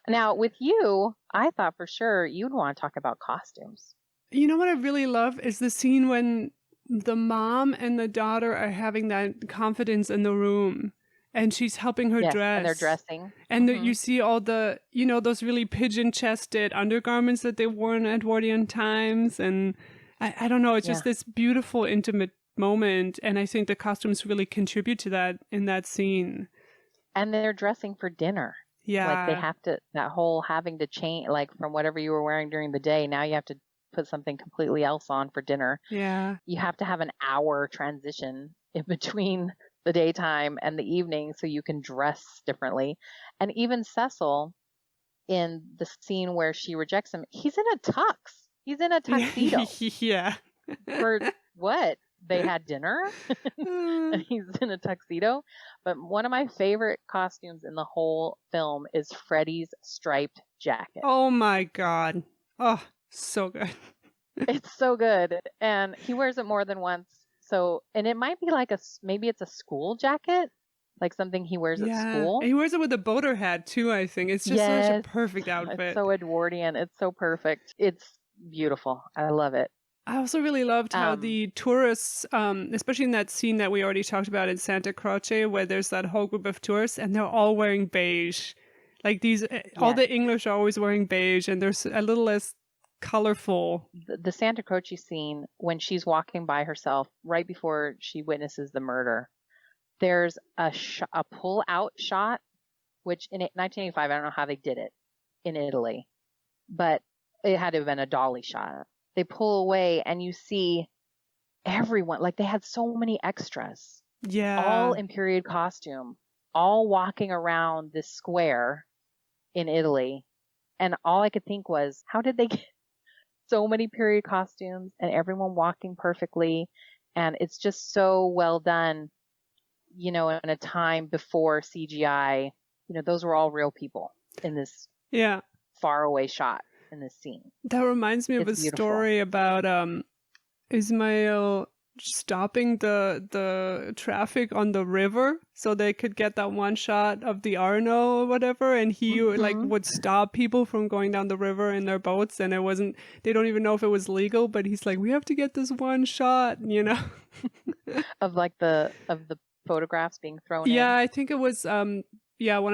Now, with you, I thought for sure you'd want to talk about costumes. You know what I really love is the scene when the mom and the daughter are having that confidence in the room. And she's helping her dress. And they're dressing. And you see all the, those really pigeon-chested undergarments that they wore in Edwardian times. And I don't know, it's just this beautiful, intimate moment. And I think the costumes really contribute to that in that scene. And they're dressing for dinner. Yeah. Like they have to, that whole having to change, like from whatever you were wearing during the day, now you have to put something completely else on for dinner. Yeah. You have to have an hour transition in between the daytime and the evening so you can dress differently. And even Cecil, in the scene where she rejects him, he's in a tux. He's in a tuxedo. Yeah. For what? They had dinner and he's in a tuxedo. But one of my favorite costumes in the whole film is Freddie's striped jacket. Oh my God. Oh, so good. It's so good. And he wears it more than once. So, and it might be like maybe it's a school jacket, like something he wears at school. He wears it with a boater hat too, I think. It's just such a perfect outfit. It's so Edwardian. It's so perfect. It's beautiful. I love it. I also really loved how the tourists, especially in that scene that we already talked about in Santa Croce, where there's that whole group of tourists and they're all wearing beige. Like all the English are always wearing beige and there's a little less colorful. The Santa Croce scene when she's walking by herself right before she witnesses the murder, There's a pull-out shot, which in 1985, I don't know how they did it in Italy, but it had to have been a dolly shot. They pull away and you see everyone, like they had so many extras, all in period costume, all walking around this square in Italy. And all I could think was, how did they get so many period costumes and everyone walking perfectly? And it's just so well done, you know, in a time before CGI. You know, those were all real people in this faraway shot in this scene. That reminds me of a story about Ismail stopping the traffic on the river so they could get that one shot of the Arno or whatever, and he like would stop people from going down the river in their boats, and they don't even know if it was legal, but he's like, we have to get this one shot, you know. of the photographs being thrown in. I think it was one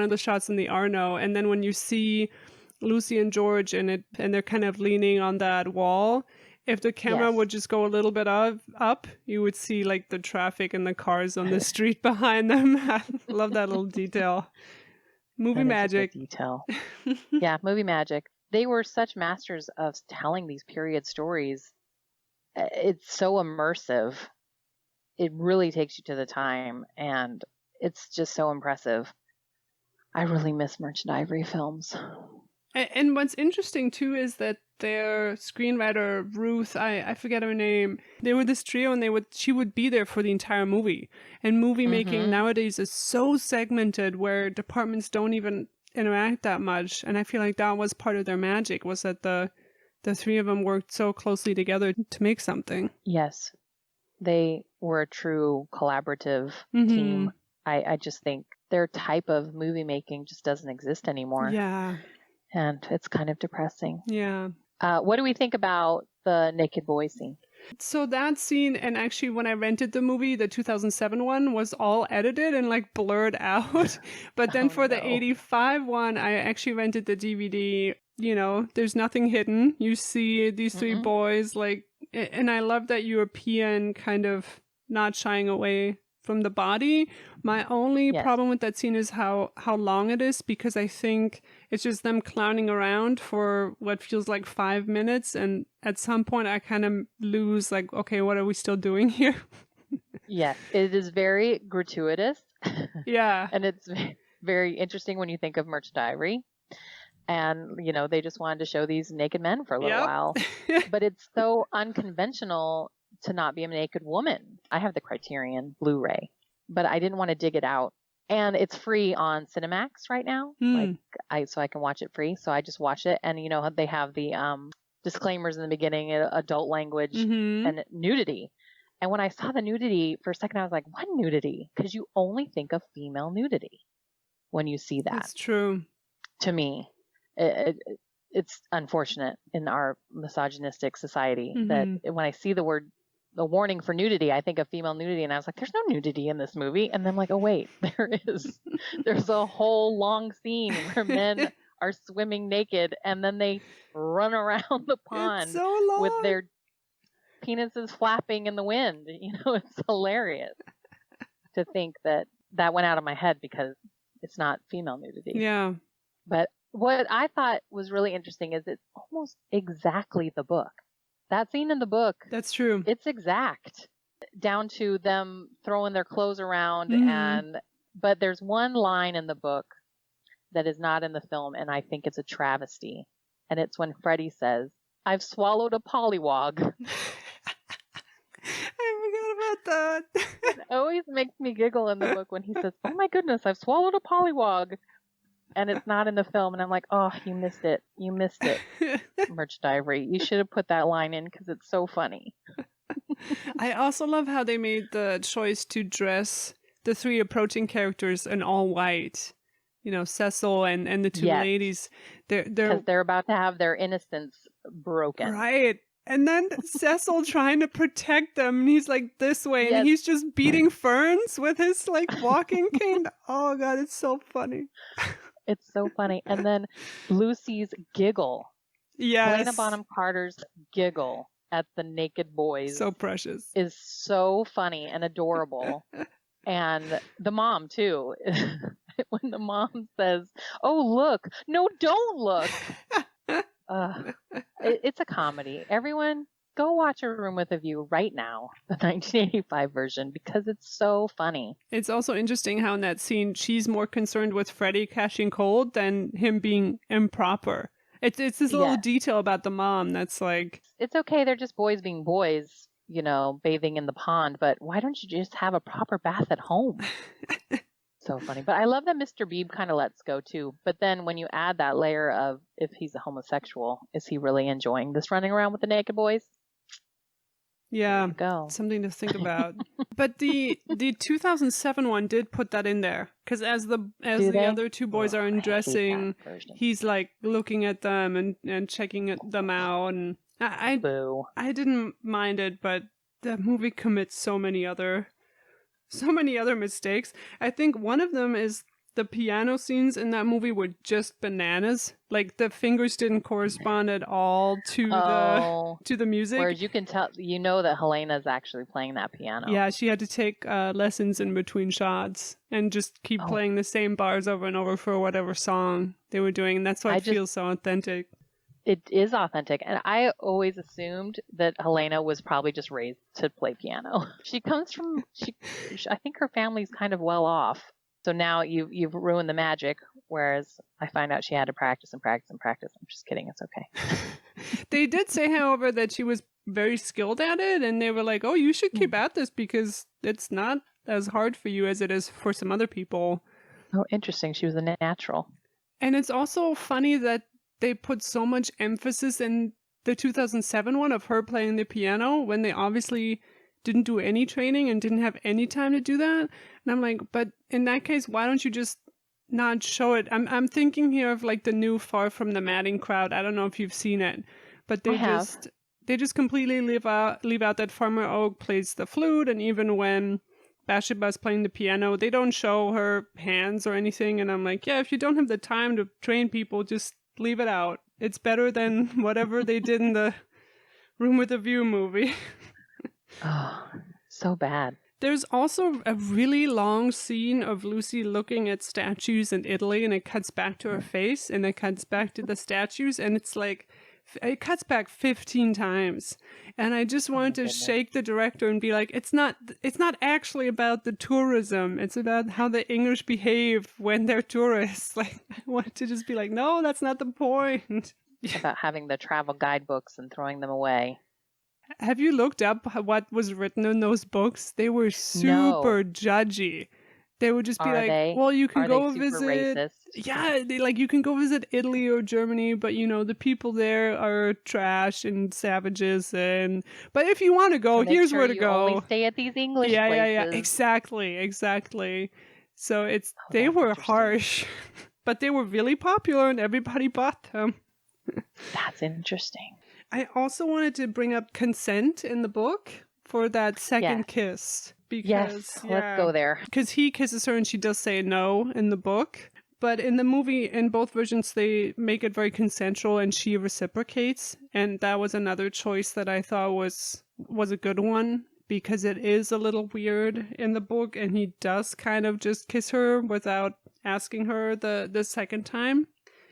of the shots in the Arno, and then when you see Lucy and George in it and they're kind of leaning on that wall, if the camera would just go a little bit up, you would see like the traffic and the cars on the street behind them. I love that little detail. Movie magic. Detail. Yeah, movie magic. They were such masters of telling these period stories. It's so immersive. It really takes you to the time, and it's just so impressive. I really miss Merchant Ivory films. And what's interesting too is that their screenwriter Ruth, I forget her name, they were this trio, and she would be there for the entire movie. And movie making nowadays is so segmented where departments don't even interact that much. And I feel like that was part of their magic, was that the three of them worked so closely together to make something. Yes, they were a true collaborative team. I just think their type of movie making just doesn't exist anymore. Yeah. And it's kind of depressing. Yeah. What do we think about the naked boy scene? So that scene, and actually when I rented the movie, the 2007 one, was all edited and like blurred out. But then for the 85 one, I actually rented the DVD. You know, there's nothing hidden. You see these three boys, like, and I love that European kind of not shying away from the body. My only problem with that scene is how long it is, because I think it's just them clowning around for what feels like 5 minutes, and at some point I kind of lose, like, okay, what are we still doing here? Yes, it is very gratuitous. Yeah. And it's very interesting when you think of Merchant Ivory. And, you know, they just wanted to show these naked men for a little while. But it's so unconventional to not be a naked woman. I have the Criterion Blu-ray, but I didn't want to dig it out. And it's free on Cinemax right now. So I can watch it free. So I just watch it. And, you know, they have the disclaimers in the beginning, adult language and nudity. And when I saw the nudity for a second, I was like, what nudity? Because you only think of female nudity when you see that. That's true. To me, it's unfortunate in our misogynistic society that when I see the warning for nudity, I think of female nudity, and I was like, there's no nudity in this movie. And then I'm like, oh wait, there is. There's a whole long scene where men are swimming naked, and then they run around the pond with their penises flapping in the wind. You know, it's hilarious to think that went out of my head because it's not female nudity. Yeah. But what I thought was really interesting is it's almost exactly the book. That scene in the book. That's true. It's exact, down to them throwing their clothes around. But there's one line in the book that is not in the film, and I think it's a travesty. And it's when Freddie says, I've swallowed a pollywog. I forgot about that. It always makes me giggle in the book when he says, oh my goodness, I've swallowed a pollywog. And it's not in the film. And I'm like, oh, you missed it. You missed it, Merchant Ivory. You should have put that line in because it's so funny. I also love how they made the choice to dress the three approaching characters in all white. You know, Cecil and the two ladies. Because they're about to have their innocence broken. Right. And then Cecil trying to protect them, and he's like this way, and he's just beating ferns with his like walking cane. Oh God, it's so funny. It's so funny. And then Lucy's giggle. Yes. Helena Bonham Carter's giggle at the naked boys. So precious. Is so funny and adorable. And the mom, too. When the mom says, "Oh, look. No, don't look." It's a comedy. Everyone, go watch A Room with a View right now, the 1985 version, because it's so funny. It's also interesting how in that scene, she's more concerned with Freddie catching cold than him being improper. It's this little detail about the mom that's like... It's okay, they're just boys being boys, bathing in the pond, but why don't you just have a proper bath at home? So funny. But I love that Mr. Beebe kind of lets go too. But then when you add that layer of, if he's a homosexual, is he really enjoying this running around with the naked boys? Yeah, something to think about. But the 2007 one did put that in there, because as the other two boys are undressing, he's like looking at them and checking them out, and I didn't mind it, but the movie commits so many other mistakes. I think one of them is the piano scenes in that movie were just bananas. Like the fingers didn't correspond at all to the music. Whereas you can tell, that Helena's actually playing that piano. Yeah, she had to take lessons in between shots and just keep playing the same bars over and over for whatever song they were doing. And that's why it feels so authentic. It is authentic. And I always assumed that Helena was probably just raised to play piano. She comes from, I think her family's kind of well off. So now you've ruined the magic, whereas I find out she had to practice and practice and practice. I'm just kidding. It's okay. They did say, however, that she was very skilled at it. And they were like, oh, you should keep at this because it's not as hard for you as it is for some other people. Oh, interesting. She was a natural. And it's also funny that they put so much emphasis in the 2007 one of her playing the piano when they obviously didn't do any training and didn't have any time to do that. And I'm like, but in that case, why don't you just not show it? I'm thinking here of like the new Far From the Madding Crowd. I don't know if you've seen it, but they just completely leave out that Farmer Oak plays the flute, and even when Bathsheba's playing the piano, they don't show her hands or anything. And I'm like, yeah, if you don't have the time to train people, just leave it out. It's better than whatever they did in the Room with a View movie. Oh, so bad. There's also a really long scene of Lucy looking at statues in Italy, and it cuts back to her face, and it cuts back to the statues, and it's like, it cuts back 15 times. And I just wanted to shake the director and be like, it's not actually about the tourism. It's about how the English behave when they're tourists. Like, I wanted to just be like, no, that's not the point. About having the travel guidebooks and throwing them away. Have you looked up what was written in those books? They were super judgy. They would just be well, you can go visit. Racist? Yeah, you can go visit Italy or Germany, but the people there are trash and savages. But if you want to go, here's where to go. Only stay at these English places. Yeah. Exactly. So they were harsh, but they were really popular, and everybody bought them. That's interesting. I also wanted to bring up consent in the book for that second kiss. Because, let's go there. Because he kisses her and she does say no in the book. But in the movie, in both versions, they make it very consensual and she reciprocates. And that was another choice that I thought was a good one, because it is a little weird in the book and he does kind of just kiss her without asking her the second time.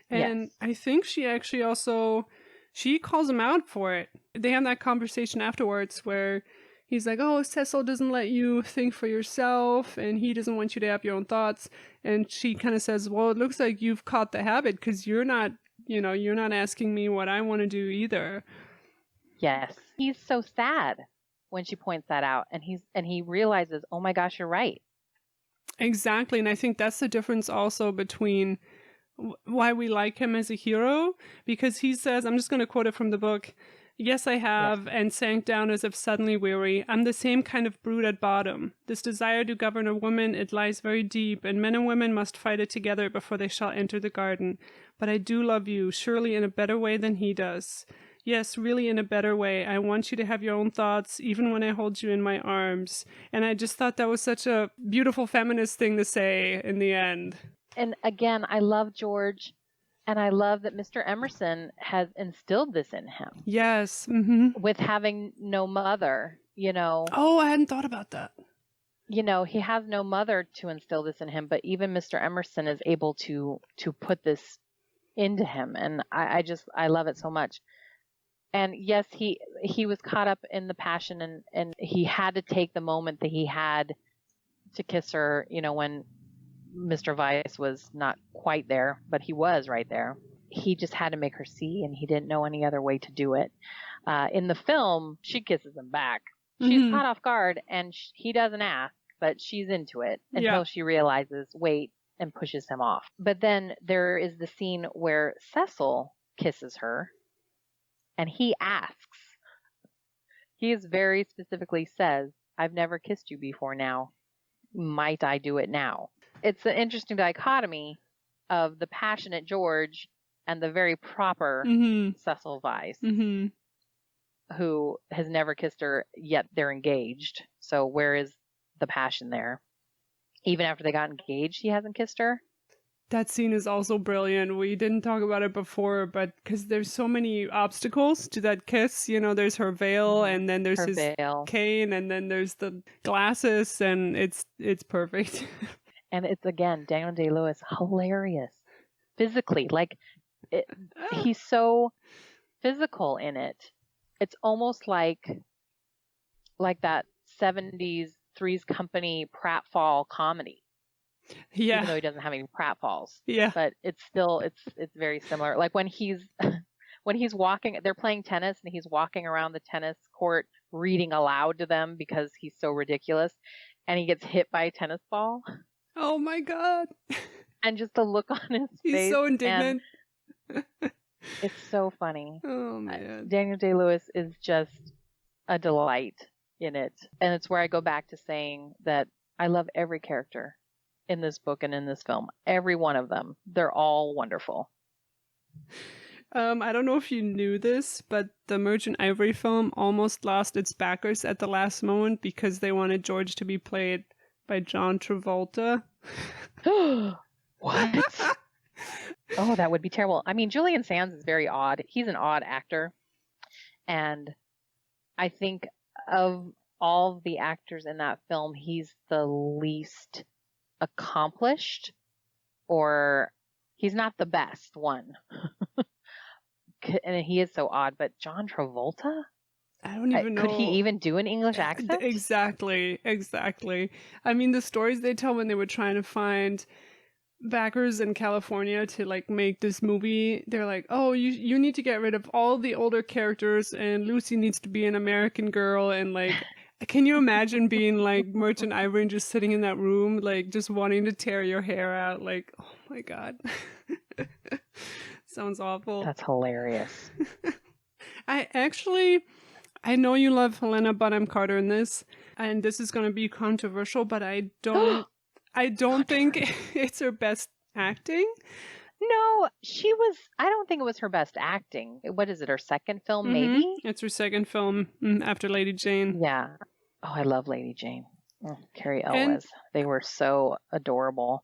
And I think she actually also... She calls him out for it. They have that conversation afterwards where he's like, oh, Cecil doesn't let you think for yourself, and he doesn't want you to have your own thoughts. And she kind of says, well, it looks like you've caught the habit because you're not asking me what I want to do either. Yes. He's so sad when she points that out, and he realizes, oh my gosh, you're right. Exactly. And I think that's the difference also between why we like him as a hero, because he says, I'm just going to quote it from the book, yes, I have, and sank down as if suddenly weary. I'm the same kind of brute at bottom. This desire to govern a woman, it lies very deep, and men and women must fight it together before they shall enter the garden. But I do love you, surely in a better way than he does. Yes, really in a better way. I want you to have your own thoughts, even when I hold you in my arms. And I just thought that was such a beautiful feminist thing to say in the end. And again, I love George, and I love that Mr. Emerson has instilled this in him. Yes. Mm-hmm. With having no mother, Oh, I hadn't thought about that. you know, he has no mother to instill this in him, but even Mr. Emerson is able to put this into him. And I love it so much. And yes, he was caught up in the passion and he had to take the moment that he had to kiss her, you know, when Mr. Weiss was not quite there, but he was right there. He just had to make her see, and he didn't know any other way to do it. In the film, she kisses him back. She's caught off guard, and he doesn't ask, but she's into it until she realizes, wait, and pushes him off. But then there is the scene where Cecil kisses her, and he asks. He is very specifically says, "I've never kissed you before now. Might I do it now?" It's an interesting dichotomy of the passionate George and the very proper Cecil Weiss, who has never kissed her, yet they're engaged. So where is the passion there? Even after they got engaged, he hasn't kissed her. That scene is also brilliant. We didn't talk about it before, but because there's so many obstacles to that kiss. You know, there's her veil, and then there's his cane, and then there's the glasses, and it's perfect. And it's, again, Daniel Day-Lewis, hilarious. Physically, like, he's so physical in it. It's almost like that 70s Three's Company pratfall comedy. Yeah. Even though he doesn't have any pratfalls. Yeah. But it's still, it's very similar. Like when he's walking, they're playing tennis and he's walking around the tennis court reading aloud to them because he's so ridiculous. And he gets hit by a tennis ball. Oh my God. And just the look on his face. He's so indignant. It's so funny. Oh man. Daniel Day-Lewis is just a delight in it. And it's where I go back to saying that I love every character in this book and in this film. Every one of them. They're all wonderful. I don't know if you knew this, but the Merchant Ivory film almost lost its backers at the last moment because they wanted George to be played by John Travolta. What? Oh, that would be terrible. I mean, Julian Sands is very odd. He's an odd actor. And I think of all the actors in that film, he's the least accomplished, or he's not the best one. And he is so odd. But John Travolta? I don't even know. Could he even do an English accent? Exactly. I mean, the stories they tell when they were trying to find backers in California to like make this movie, they're like, oh, you need to get rid of all the older characters and Lucy needs to be an American girl. And like, can you imagine being like Merchant Ivory and just sitting in that room, like just wanting to tear your hair out? Like, oh my God. Sounds awful. That's hilarious. I know you love Helena Bonham Carter in this, and this is going to be controversial, but I don't think it's her best acting. No, I don't think it was her best acting. What is it, her second film, maybe? It's her second film after Lady Jane. Yeah. Oh, I love Lady Jane. Carrie Elwes. They were so adorable.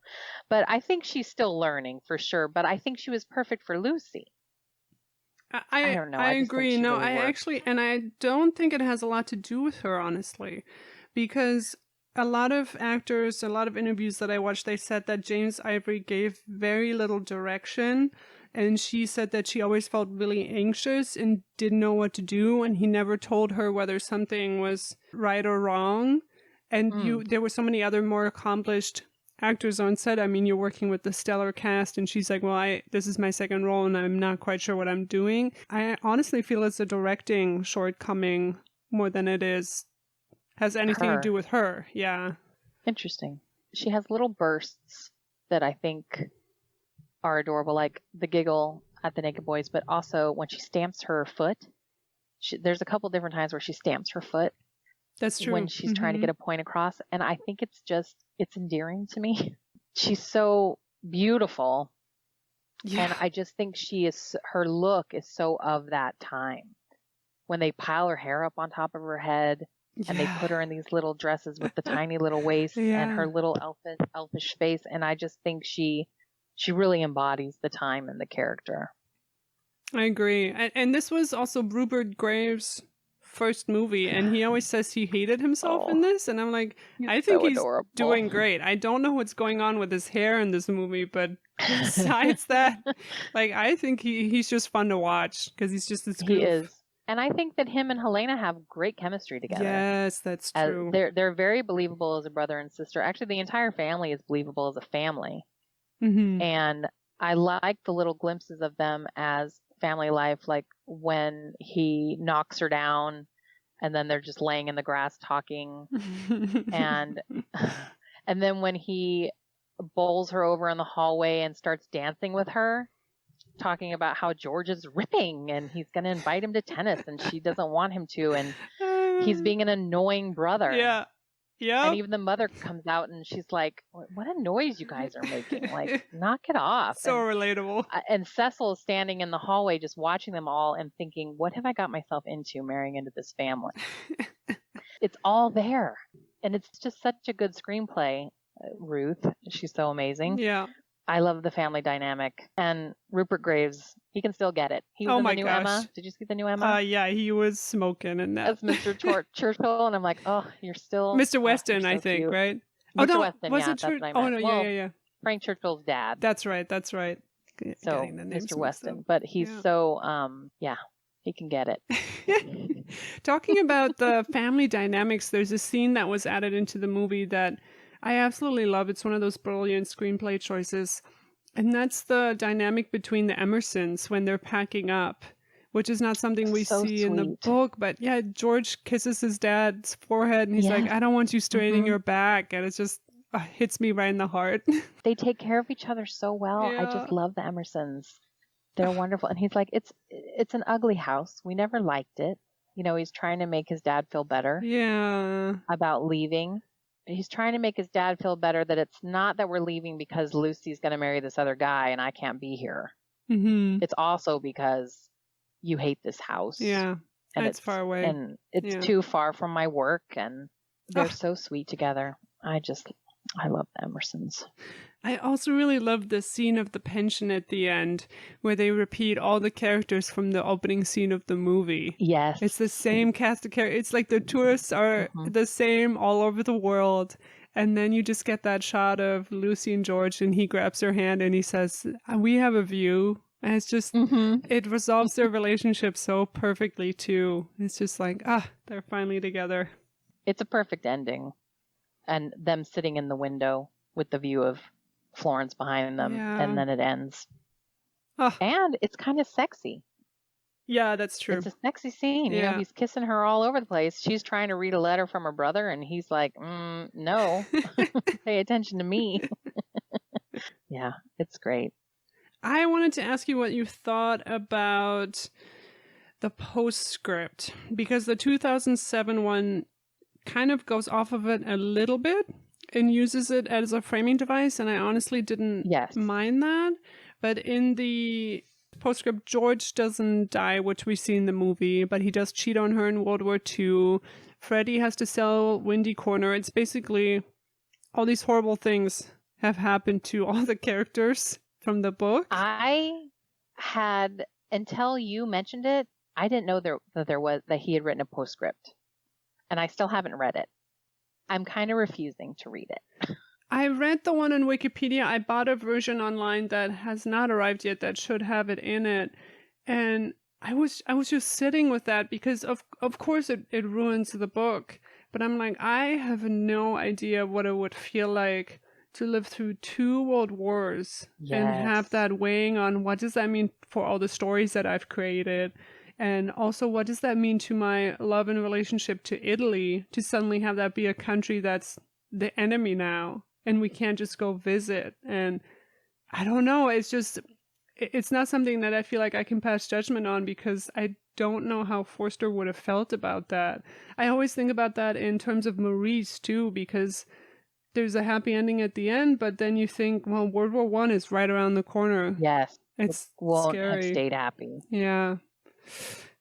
But I think she's still learning for sure, but I think she was perfect for Lucy. I don't know. I agree. No, really I don't think it has a lot to do with her, honestly, because a lot of actors, a lot of interviews that I watched, they said that James Ivory gave very little direction, and she said that she always felt really anxious and didn't know what to do, and he never told her whether something was right or wrong. And there were so many other more accomplished actors on set. I mean, you're working with the stellar cast, and she's like, well, this is my second role, and I'm not quite sure what I'm doing. I honestly feel it's a directing shortcoming more than it has anything to do with her. Yeah. Interesting. She has little bursts that I think are adorable, like the giggle at the Naked Boys, but also when she stamps her foot. There's a couple different times where she stamps her foot. That's true. When she's trying to get a point across. And I think it's endearing to me. She's so beautiful. Yeah. And I just think her look is so of that time. When they pile her hair up on top of her head and they put her in these little dresses with the tiny little waist and her little elfish face. And I just think she really embodies the time and the character. I agree. And this was also Rupert Graves' first movie, and he always says he hated himself in this, and I'm like, I think so he's adorable. doing great. I don't know what's going on with his hair in this movie, but besides that, like, I think he's just fun to watch because he's just this goof. He is. And I think that him and Helena have great chemistry together. Yes, that's true. They're very believable as a brother and sister. Actually, the entire family is believable as a family. Mm-hmm. And I like the little glimpses of them as family life, like when he knocks her down and then they're just laying in the grass talking. and then when he bowls her over in the hallway and starts dancing with her, talking about how George is ripping and he's going to invite him to tennis and she doesn't want him to, and he's being an annoying brother. Yeah. Yeah. And even the mother comes out and she's like, what a noise you guys are making. Like, knock it off. So relatable. And Cecil is standing in the hallway just watching them all and thinking, what have I got myself into marrying into this family? It's all there. And it's just such a good screenplay, Ruth. She's so amazing. Yeah. I love the family dynamic. And Rupert Graves, he can still get it. He was in the new Emma. Did you see the new Emma? Yeah, he was smoking in that. As Mr. Churchill, and I'm like, oh, you're still... Mr. Weston, so I think, cute. right? Mr. Weston, was yeah, it that's what I meant. Oh, no, well, yeah. Frank Churchill's dad. That's right. So, Mr. Weston. But he's so, he can get it. Talking about the family dynamics, there's a scene that was added into the movie that I absolutely love. It's one of those brilliant screenplay choices. And that's the dynamic between the Emersons when they're packing up, which is not something we see in the book. But yeah, George kisses his dad's forehead and he's like, I don't want you straining your back. And it just hits me right in the heart. They take care of each other so well. Yeah. I just love the Emersons. They're wonderful. And he's like, it's an ugly house. We never liked it. You know, he's trying to make his dad feel better. Yeah. About leaving. He's trying to make his dad feel better that it's not that we're leaving because Lucy's going to marry this other guy and I can't be here. Mm-hmm. It's also because you hate this house. Yeah. And it's far away. And it's too far from my work. And they're so sweet together. I love the Emersons. I also really love the scene of the pension at the end where they repeat all the characters from the opening scene of the movie. Yes. It's the same cast of characters. It's like the tourists are the same all over the world. And then you just get that shot of Lucy and George and he grabs her hand and he says, we have a view. And it's just, it resolves their relationship so perfectly too. It's just like, they're finally together. It's a perfect ending. And them sitting in the window with the view of Florence behind them, and then it ends. And it's kind of sexy. Yeah, that's true. It's a sexy scene. Yeah. You know, he's kissing her all over the place. She's trying to read a letter from her brother, and he's like, no, pay attention to me. Yeah, it's great. I wanted to ask you what you thought about the postscript, because the 2007 one kind of goes off of it a little bit and uses it as a framing device, and I honestly didn't mind that. But in the postscript, George doesn't die, which we see in the movie, but he does cheat on her in World War II. Freddie has to sell Windy Corner. It's basically all these horrible things have happened to all the characters from the book. I had, until you mentioned it, I didn't know that he had written a postscript. And I still haven't read it. I'm kind of refusing to read it. I read the one on Wikipedia. I bought a version online that has not arrived yet that should have it in it. And I was just sitting with that because of course it ruins the book. But I'm like, I have no idea what it would feel like to live through 2 world wars and have that weighing on what does that mean for all the stories that I've created. And also, what does that mean to my love and relationship to Italy, to suddenly have that be a country that's the enemy now, and we can't just go visit? And I don't know, it's not something that I feel like I can pass judgment on, because I don't know how Forster would have felt about that. I always think about that in terms of Maurice, too, because there's a happy ending at the end, but then you think, well, World War I is right around the corner. Yes. It's won't scary. Have stayed happy. Yeah.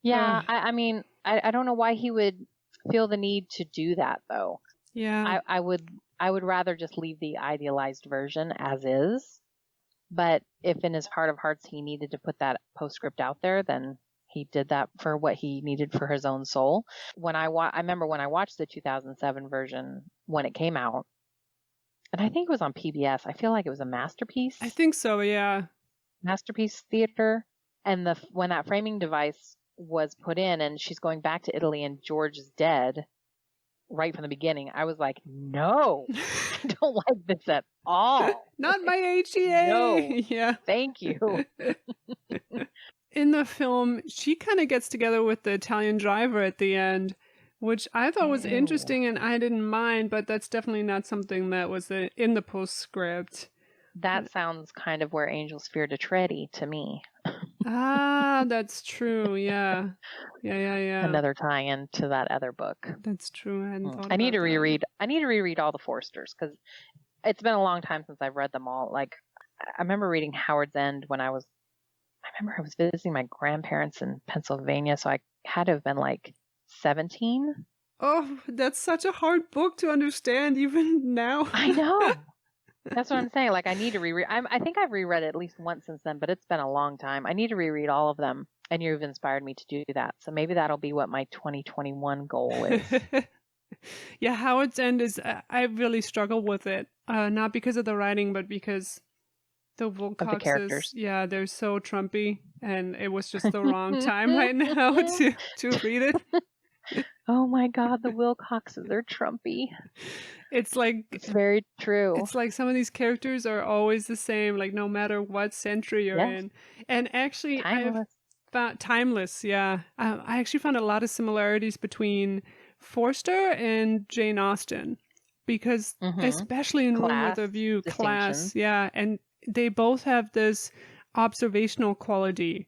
Yeah, I mean, I don't know why he would feel the need to do that, though. Yeah. I would rather just leave the idealized version as is. But if in his heart of hearts he needed to put that postscript out there, then He did that for what he needed for his own soul. I remember when I watched the 2007 version when it came out, and I think it was on PBS. I feel like it was a Masterpiece. I think so, yeah. Masterpiece Theater. And when that framing device was put in and she's going back to Italy and George is dead right from the beginning, I was like, no, I don't like this at all. Not my HEA. No. Yeah. Thank you. In the film, she kind of gets together with the Italian driver at the end, which I thought was interesting and I didn't mind, but that's definitely not something that was in the postscript. That sounds kind of where angels fear to tready to me. That's true. Yeah. Yeah. Another tie-in to that other book. That's true. I need to reread all the Forsters because it's been a long time since I've read them all. Like, I remember reading Howard's End when I was visiting my grandparents in Pennsylvania, so I had to have been like 17. Oh, that's such a hard book to understand even now. I know. That's what I'm saying. Like, I need to reread. I think I've reread it at least once since then, but it's been a long time. I need to reread all of them, and you've inspired me to do that. So maybe that'll be what my 2021 goal is. Yeah, Howard's End is, I really struggle with it. Not because of the writing, but because the Wilcoxes, characters. Yeah, they're so Trumpy, and it was just the wrong time right now to read it. Oh my God, the Wilcoxes are Trumpy. It's very true. It's like some of these characters are always the same, like no matter what century you're in. And actually, timeless, yeah. I actually found a lot of similarities between Forster and Jane Austen, because especially in Room with a View, class, yeah, and they both have this observational quality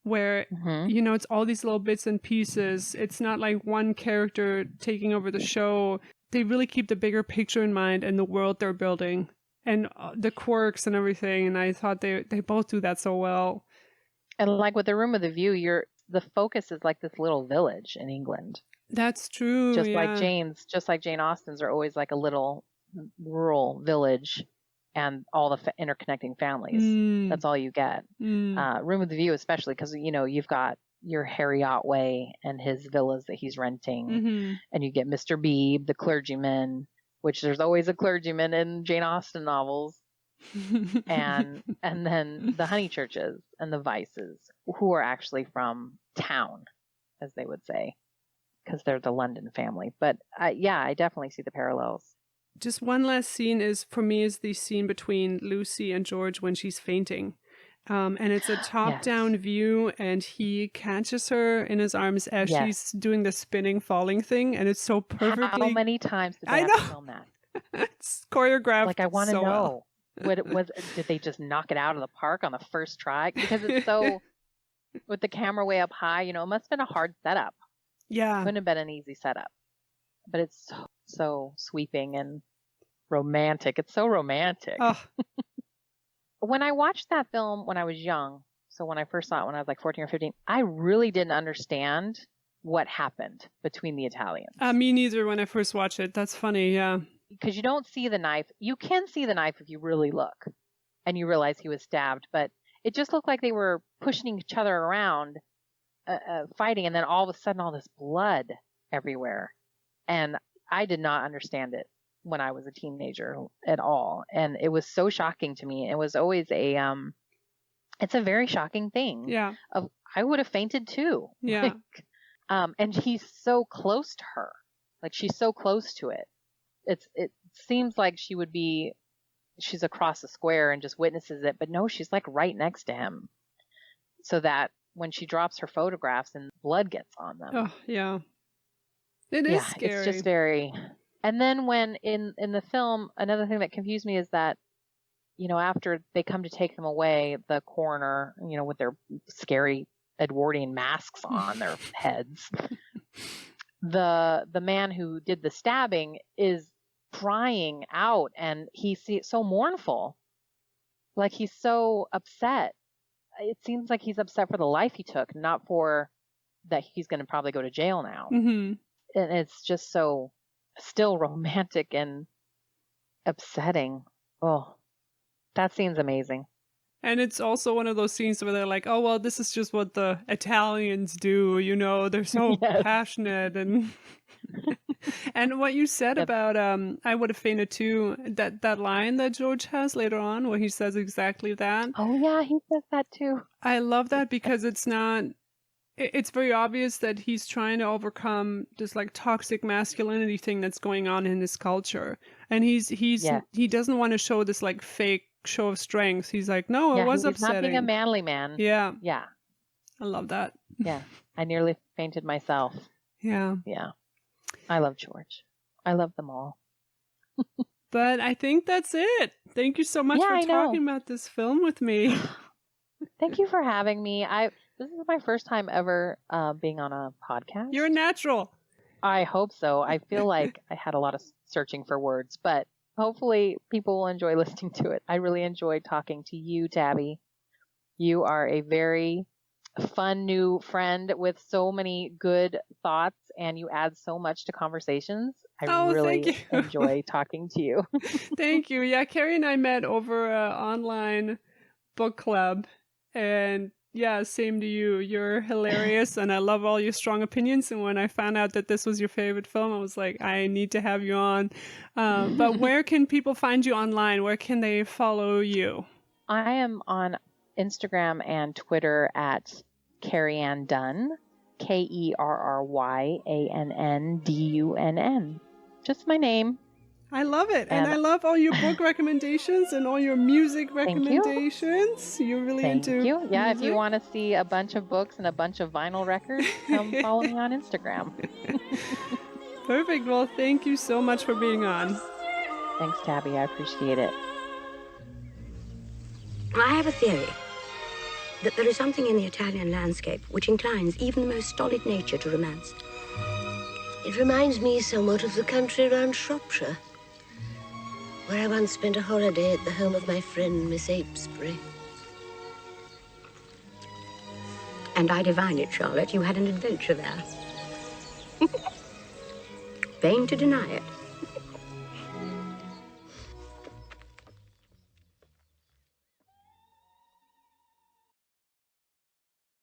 where, it's all these little bits and pieces. It's not like one character taking over the show. They really keep the bigger picture in mind and the world they're building and the quirks and everything. And I thought they both do that so well. And like with the Room with a View, the focus is like this little village in England. That's true. Just like Jane Austen's are always like a little rural village and all the interconnecting families. That's all you get. Room with the View, especially because, you've got your Harry Otway and his villas that he's renting. And you get Mr. Beebe, the clergyman, which there's always a clergyman in Jane Austen novels. and then the Honeychurches and the Vices, who are actually from town, as they would say, because they're the London family. But I definitely see the parallels. Just one last scene is the scene between Lucy and George when she's fainting. And it's a top-down view, and he catches her in his arms as she's doing the spinning, falling thing, and it's so perfectly... How many times did they have to film that? It's choreographed. Like, I want to so know. Well. What it was, did they just knock it out of the park on the first try? Because it's so, with the camera way up high, it must have been a hard setup. Yeah. Couldn't have been an easy setup. But it's so sweeping and romantic. It's so romantic. Oh. When I watched that film when I was young, so when I first saw it when I was like 14 or 15, I really didn't understand what happened between the Italians. Me neither when I first watched it. That's funny, yeah. Because you don't see the knife. You can see the knife if you really look and you realize he was stabbed, but it just looked like they were pushing each other around, fighting, and then all of a sudden all this blood everywhere. And I did not understand it when I was a teenager at all. And it was so shocking to me. It was always it's a very shocking thing. Yeah. I would have fainted too. Yeah. And he's so close to her. Like, she's so close to it. It seems like she's across the square and just witnesses it, but no, she's like right next to him, so that when she drops her photographs and blood gets on them. Oh, yeah. It is scary. It's just very. And then when in the film, another thing that confused me is that, after they come to take them away, the coroner, with their scary Edwardian masks on their heads, the man who did the stabbing is crying out, and he's so mournful, like he's so upset. It seems like he's upset for the life he took, not for that he's going to probably go to jail now. And it's just so still romantic and upsetting. Oh, that scene's amazing. And it's also one of those scenes where they're like, oh, well, this is just what the Italians do, you know, they're so Yes. passionate. And and what you said Yep. about I would have fainted too, that line that George has later on where he says exactly that. Oh, yeah, he says that too. I love that because it's not, it's very obvious that he's trying to overcome this like toxic masculinity thing that's going on in his culture. And he doesn't want to show this like fake show of strength. He's like, no, it was he's not being a upsetting. manly man. Yeah. Yeah. I love that. Yeah. I nearly fainted myself. Yeah. Yeah. I love George. I love them all. But I think that's it. Thank you so much Yeah, for I know. talking about this film with me. Thank you for having me. This is my first time ever being on a podcast. You're a natural. I hope so. I feel like I had a lot of searching for words, but hopefully people will enjoy listening to it. I really enjoyed talking to you, Tabby. You are a very fun new friend with so many good thoughts, and you add so much to conversations. I really enjoy talking to you. Thank you. Yeah, Kerry and I met over an online book club, and yeah, same to you. You're hilarious, and I love all your strong opinions. And when I found out that this was your favorite film, I was like, I need to have you on. But where can people find you online? Where can they follow you? I am on Instagram and Twitter at Kerry Ann Dunn, KerryAnnDunn. Just my name. I love it. And I love all your book recommendations and all your music recommendations. You're really into Thank you. Yeah, music? if you want to see a bunch of books and a bunch of vinyl records, come follow me on Instagram. Perfect. Well, thank you so much for being on. Thanks, Tabby. I appreciate it. I have a theory that there is something in the Italian landscape which inclines even the most stolid nature to romance. It reminds me somewhat of the country around Shropshire, where I once spent a holiday at the home of my friend, Miss Apesbury. And I divine it, Charlotte. You had an adventure there. Vain to deny it.